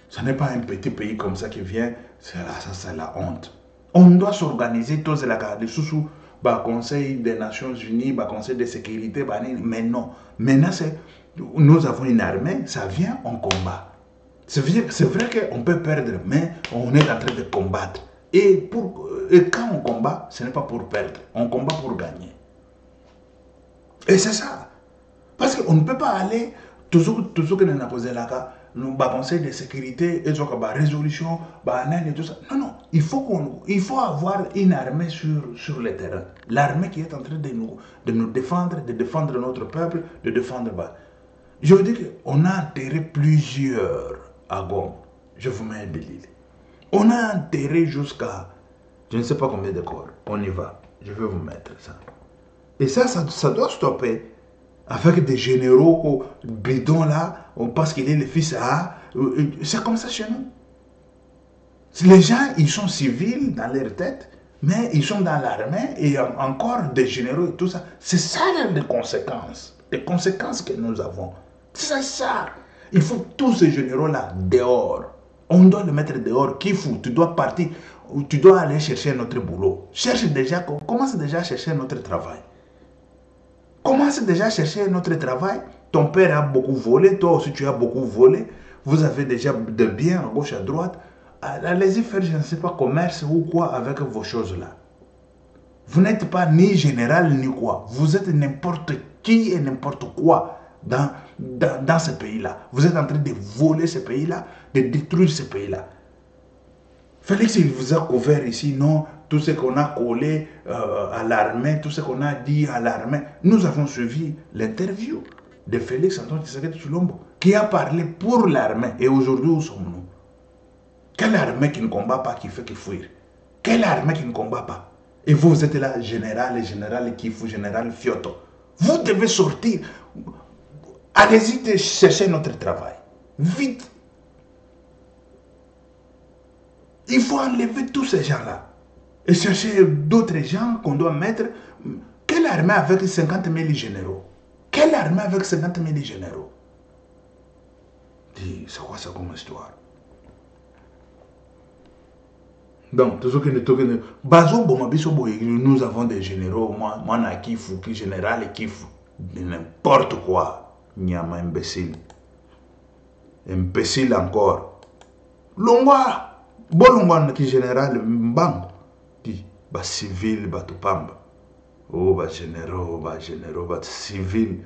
Ce n'est pas un petit pays comme ça qui vient. Ça, c'est la honte. On doit s'organiser. Tous les cas de sous Conseil des Nations Unies, Conseil de sécurité. Mais non. Maintenant, nous avons une armée. Ça vient, on combat. C'est vrai qu'on peut perdre, mais on est en train de combattre. Et quand on combat, ce n'est pas pour perdre. On combat pour gagner. Et c'est ça. Parce qu'on ne peut pas aller, toujours que nous avons posé là, nous conseil de sécurité, et résolution, et tout ça. Non, il faut avoir une armée sur le terrain. L'armée qui est en train de nous défendre, de défendre notre peuple, de défendre. Je veux dire qu'on a enterré plusieurs à Gom. Je vous mets un délire. On a enterré jusqu'à, je ne sais pas combien de corps. On y va. Je vais vous mettre ça. Et ça doit stopper. Avec des généraux bidons là, parce qu'il est le fils à... C'est comme ça chez nous. Les gens, ils sont civils dans leur tête, mais ils sont dans l'armée et encore des généraux et tout ça. C'est ça les conséquences. Les conséquences que nous avons. C'est ça. Il faut tous ces généraux-là dehors. On doit les mettre dehors. Qui fout? Tu dois partir. Tu dois aller chercher notre boulot. Commence déjà à chercher notre travail. Commence déjà à chercher notre travail. Ton père a beaucoup volé, toi aussi tu as beaucoup volé. Vous avez déjà de biens à gauche, à droite. Allez-y faire, je ne sais pas, commerce ou quoi avec vos choses-là. Vous n'êtes pas ni général ni quoi. Vous êtes n'importe qui et n'importe quoi dans ce pays-là. Vous êtes en train de voler ce pays-là, de détruire ce pays-là. Félix, il vous a couvert ici, non? Tout ce qu'on a collé à l'armée, tout ce qu'on a dit à l'armée. Nous avons suivi l'interview de Félix Antoine Tshisekedi Tshilombo, qui a parlé pour l'armée. Et aujourd'hui, où sommes-nous? Quelle armée qui ne combat pas, qui fait que fuir? Quelle armée qui ne combat pas? Et vous êtes là, général Kifu, général Fioto. Vous devez sortir. Allez-y chercher notre travail. Vite. Il faut enlever tous ces gens-là et chercher d'autres gens qu'on doit mettre. Quelle armée avec 50 000 généraux? Quelle armée avec 50 000 généraux? C'est quoi ça comme histoire? Donc, nous avons des généraux, moi, Kifu, général Kifu, n'importe quoi. Nyama imbécile. Imbécile encore. Longwa, bolongwa qui général mbang, qui ba civil, ba tupamba. Oh, ba généraux, ba civil.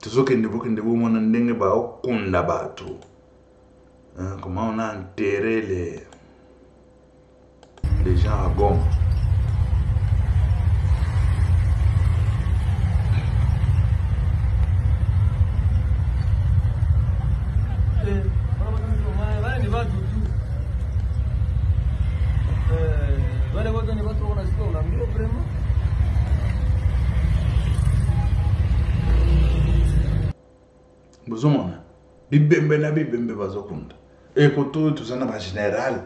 Tout que nous mon ndenge ba okunda batu. Comment on a enterré les gens à Goma. Bozomona bibembe na bibembe bazokunda ekoto tuzana ba général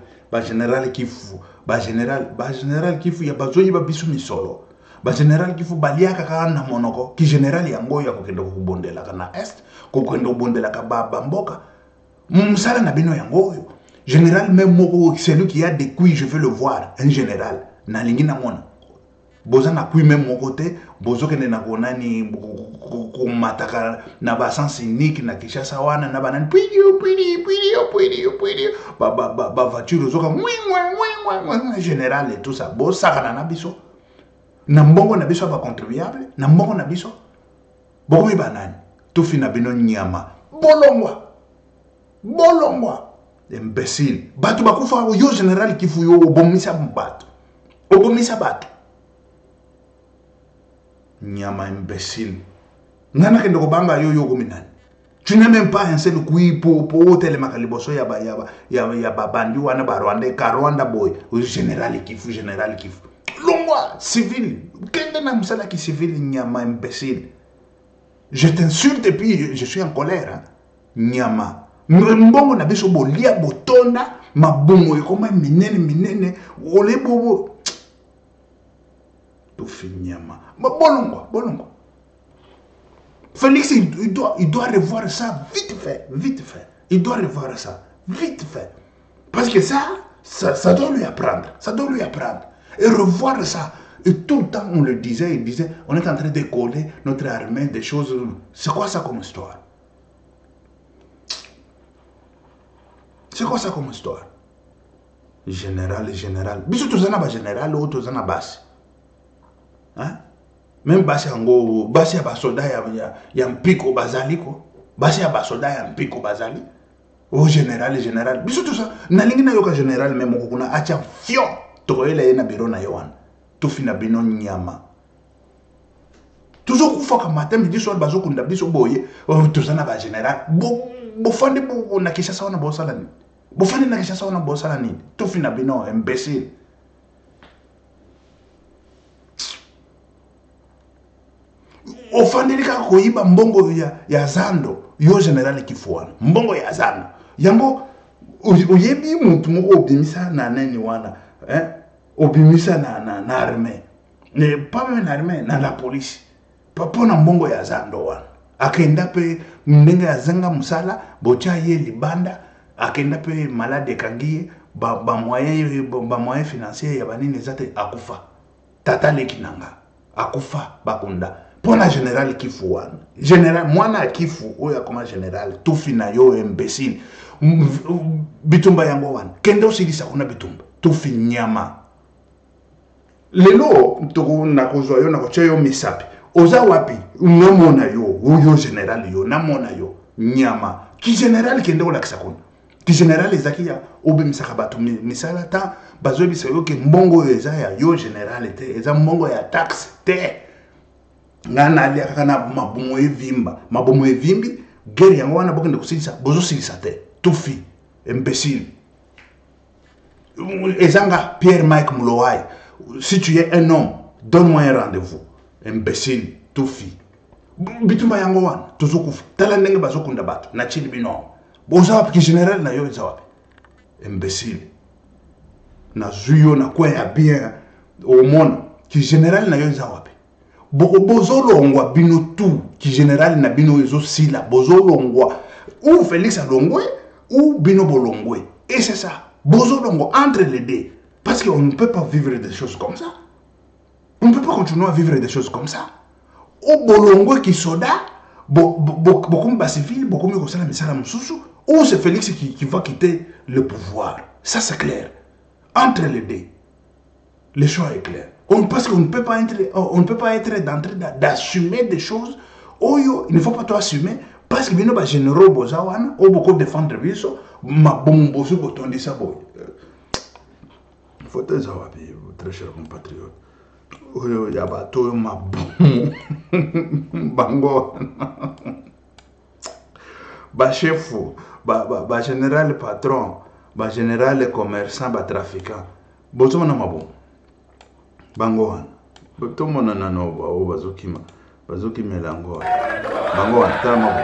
Kifu ba général Kifu ya bazoyi ba bisu misolo ba général Kifu baliaka kana monoko ki général yango ya kokenda kubondela kana est kokenda kubondela ka baba mboka msala na bino yango yo général même moko celui qui a des couilles je veux le voir un général na lingi na mona boza na couilles même mon côté bozo kende na konani kumataka na ba sens unique na Kinshasa wana na banani pidi ba voiture zoka général et tout ça boza kana na biso na mbongo na biso ba contribuable na mbongo na biso bokomi banani to fina bino nyama bolongwa imbécile batu bakufa yo général Kifu yo obomisa batu Nyama imbécile. Nana kende kobanga yo gominani. Tu n'as même pas un seul coup pour tellement kaliboso ya bandi wana ba Rwanda boy. Général Kifu. Longwa civil. Kende na musala ki civil nyama imbécile. Je t'insulte et puis je suis en colère. Hein? Nyama. Mbongo na biso bolia botonda mabungo ekoma minene ole bobo. Nyama. Bolongwa. Félix, il doit revoir ça vite fait. Il doit revoir ça vite fait. Parce que ça doit lui apprendre. Et revoir ça. Et tout le temps, on le disait, on est en train de coller notre armée, des choses. C'est quoi ça comme histoire? Général. Biso tozana ba général ou tozana basi. Hein? Même basi yango, basi ya basoda ya mpiko bazaliko. Basi ya basoda ya mpiko bazali. O général. Biso tout ça, na lingi na yoka général même okuna acha fio. Tokoyela ye na biro na yowan. To fina bino nyama. Toujours kufa matin midi soir bazokunda biso boye, tozana ba général. Bo fandi bo na Kinshasa wana bo sala ni. Bo fandi na Kinshasa wana bo sala ni. To fina bino imbécile. Ofandelika koyiba mbongo ya Zando yo général Kifuana mbongo ya Zando yango oyebi mutu moko obimisa na nani wana obimisa na armée ne pas même na armée na la police papa na mbongo ya Zando wana akenda pe ndenge ya zanga musala bocha ye libanda akenda pe malade kangiye ba moyen financier ya banini zate akufa tata lekinanga akufa bakunda. Pour la général Kifu wana. Général mwana Kifu oya koma général tufina yo imbécile. Bitumba yango wana. Kende osilisa kuna bitumba. Tufi nyama. Lelo toko na kozwa yo na kocha yo misapi. Oza wapi? Namona yo général yo namona yo nyama. Ki général kende ola kisakuna. Ki général ezakia obimisaka batu misala ta bazo bisayo ke mbongo eza ya yo général te eza mbongo ya taxe te. Ngana ali akana mabomo evimbi geri yango wana bokende kusilisa bozo silisa te tufi imbécile ezanga Pierre Mike Mulowai si tu es un homme donne-moi un rendez-vous imbécile tufi bitumba yango wana tuzukufa tala ndenge bazokunda batu na chili bino boza wapi général na yo eza wapi imbécile na zuyo na kwa ya bien au monde ki général na yo eza wapi bozolongwa bino tout ki général na bino ezo sila bozolongwa ou Félix alongwe ou bino bolongwe et c'est ça bozolongwa entre les deux parce qu'on ne peut pas vivre des choses comme ça. On ne peut pas continuer à vivre des choses comme ça. Ou bolongwe qui soda beaucoup de civils, beaucoup de civils, ou c'est Félix qui va quitter le pouvoir. Ça c'est clair. Entre les deux, le choix est clair. Parce qu'on ne peut pas être d'entrée d'assumer des choses. Il ne faut pas tout assumer. Parce que nous sommes généraux, ou beaucoup défendre biso, ma bombe sur bouton de ça. Il faut te savoir, très cher compatriote. Il y a bateau, ma bombe. Bango. Ba chef, ba général patron, ba général commerçant, ba trafiquant. Bozo na mabon. Bango wana. Tout le monde na no bazokima. Bazokima lango. Bango wana ta mabon.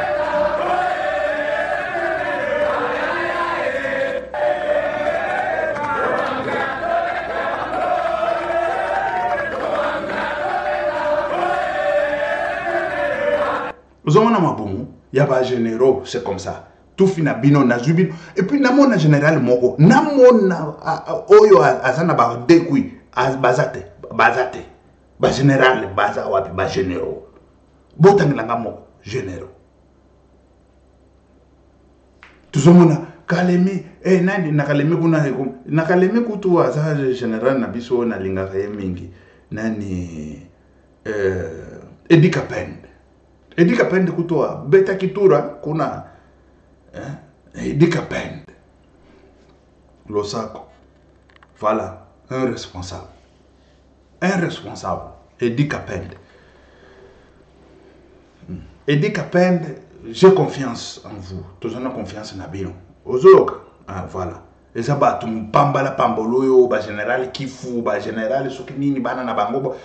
Nous avons un il y a pas généraux, c'est comme ça. Tout finit bino na zubino. Et puis namona général moko, namona oyo azana ba dekui, bazate, ba général baza wapi ba généraux. Botanganga moko généraux. Tuzomona kalemi nani na kalemi kuna na kalemi kutu aza général na biso na linga kaye mingi nani Edikapen. Edikapen kutoa beta kitura kuna Edikapen Losako. Voilà un responsable. Edikapen. Edikapen, j'ai confiance en vous. Tous on a confiance en Abino. Ozoloka. Voilà. Et ça va tout pambala pambolo ba général kifu ba général sokinini banana bango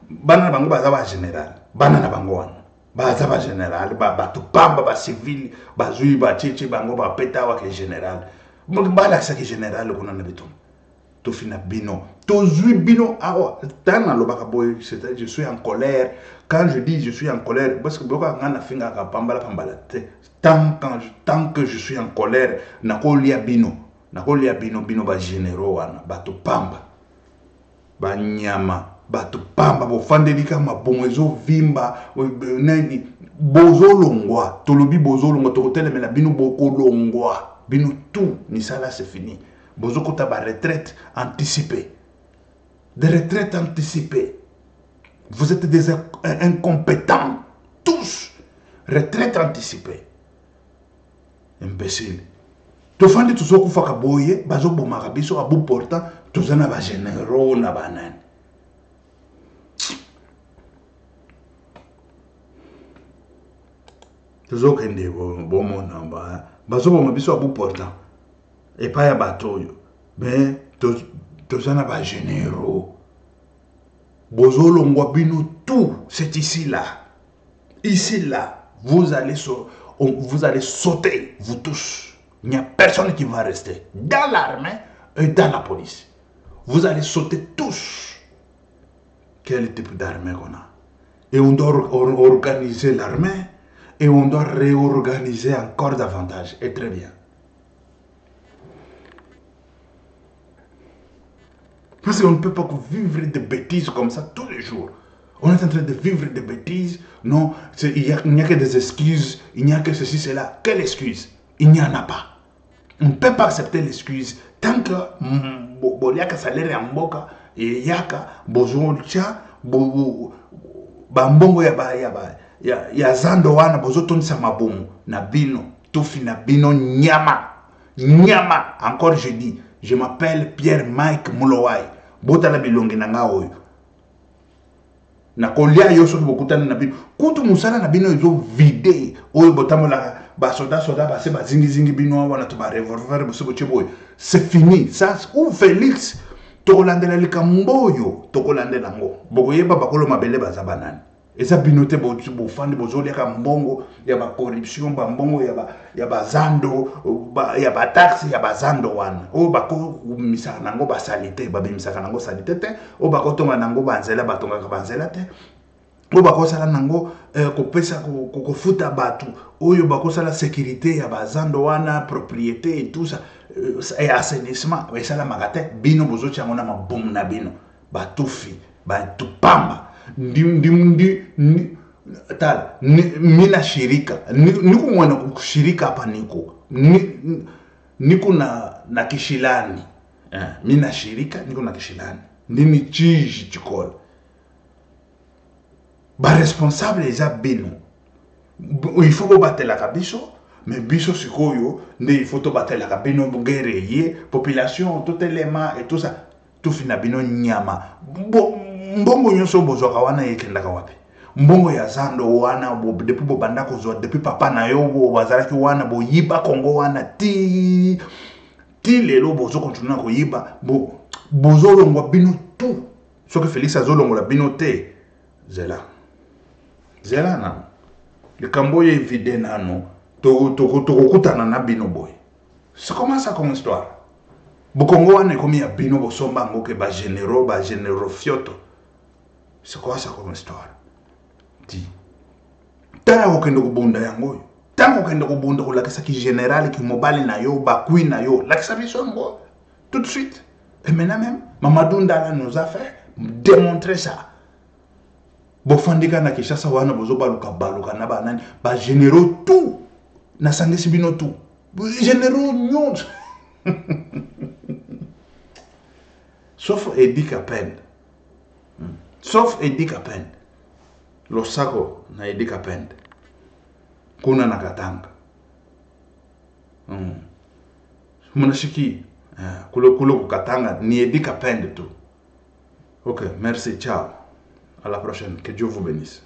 baza ba général banana bango wana baza ba général ba tout pamba ba civil ba zui ba cheche bango ba peta wa ke général bala ça ke général kuna na bitum to fina bino to zui bino awa tana lo baka boy c'est je suis en colère. Quand je dis je suis en colère parce que boka ngana finga ka pambala tant que je suis en colère na ko lia bino nakolia bino ba généraux wana bato pamba ba nyama bato pamba bo fandelika mabongo ezo vimba nani bozolongwa tolobi bozolongwa tokotelemela bino bokolongwa bino tout ni ça là c'est fini bozokota ba retraite anticipée des retraites anticipées. Vous êtes des incompétents tous. Retraite anticipée. Imbécile. Tofandi tuzoku faka boye bazo bomaka biso abu portant tozana ba généraux na banane. Tuzoku ende bomo namba bazo bomaka biso abu portant et pas ya batoyo mais tozana ba généraux. Bozolongwa bino tout c'est ici là. Ici là vous allez sauter vous tous. Il n'y a personne qui va rester dans l'armée et dans la police. Vous allez sauter tous. Quel type d'armée qu'on a? Et on doit organiser l'armée et on doit réorganiser encore davantage. Et très bien. Parce qu'on ne peut pas vivre des bêtises comme ça tous les jours. On est en train de vivre des bêtises. Non, il n'y a que des excuses. Il n'y a que ceci, cela. Quelle excuse? Il n'y en a pas. On ne peut pas accepter l'excuse tant que boliaka salaire en boka et yaka bozolcha bambongo ya zando wana bozotonisa mabomu na bino tofi na bino nyama encore je dis je m'appelle Pierre Mike Mulowai botala bilongi na nga oyo na kolia yo soki bokutana na bino kutu musala na bino ezo vide oyo botamola soda base bazingi bino wana to ba revolver bosobocheboy c'est fini ça ou Félix tokolandela likamboyo tokolandela ngo bokoyeba bakolo mabele baza banani eza bino te bofandi bozoliaka mbongo ya bacorruption bambongo ya bazando ya bataxe ya bazando wana oyo bakomisaka nango basali te babimisaka nango sali te oyo bakotonga nango banzela batongaka banzela te oyo bakosala nango kopesa kofuta bato oyo bakosala sécurité ya bazando wana propriété et tout ça et assainissement esalamaka te bino bozoti yango na mabomu na bino batufi batupamba tala mina shirika niku mwana kushirika hapa niku na kishilani mina shirika niku na kishilani ndini chiji chikola ba responsable eza bino il faut ko batelaka biso mais biso sikoyo nde il faut to batelaka bino guerrier population totelema et tout ça tout fina bino nyama mbongo nyonso bozwaka wana ekendaka wapi mbongo ya zando wana depuis bobanda kozwa depuis papa na yo bazalaki wana boyiba kongo wana ti lelo bozo continue koyiba bozolongwa bino tout soki Félix azolongola bino te zela na likambo ye vide nano tokokutana na bino boye c'est comment ça comme histoire bokongo wana ekomi ya bino bosomba ngo ke bagénéraux fioto. C'est quoi ça comme histoire? Dis. Tant que nous bonda yango. Tant que nous bonda la qui général qui mobile na yo, bakui na yo, la ngo tout de suite. Et maintenant même, Mamadou Ndala nous a fait démontrer ça. Bofandika na Kishasa wana bozo baluka na banani, ba généraux tout. Na sangesi bino tout. Généraux nyon. Sauf Eddie Kapend. Sauf Eddie Kapend. Losako na Eddie Kapend. Kuna na Katanga. Munashiki. Kulo Katanga ni Eddie Kapend tout. Ok, merci, ciao. À la prochaine. Que Dieu vous bénisse.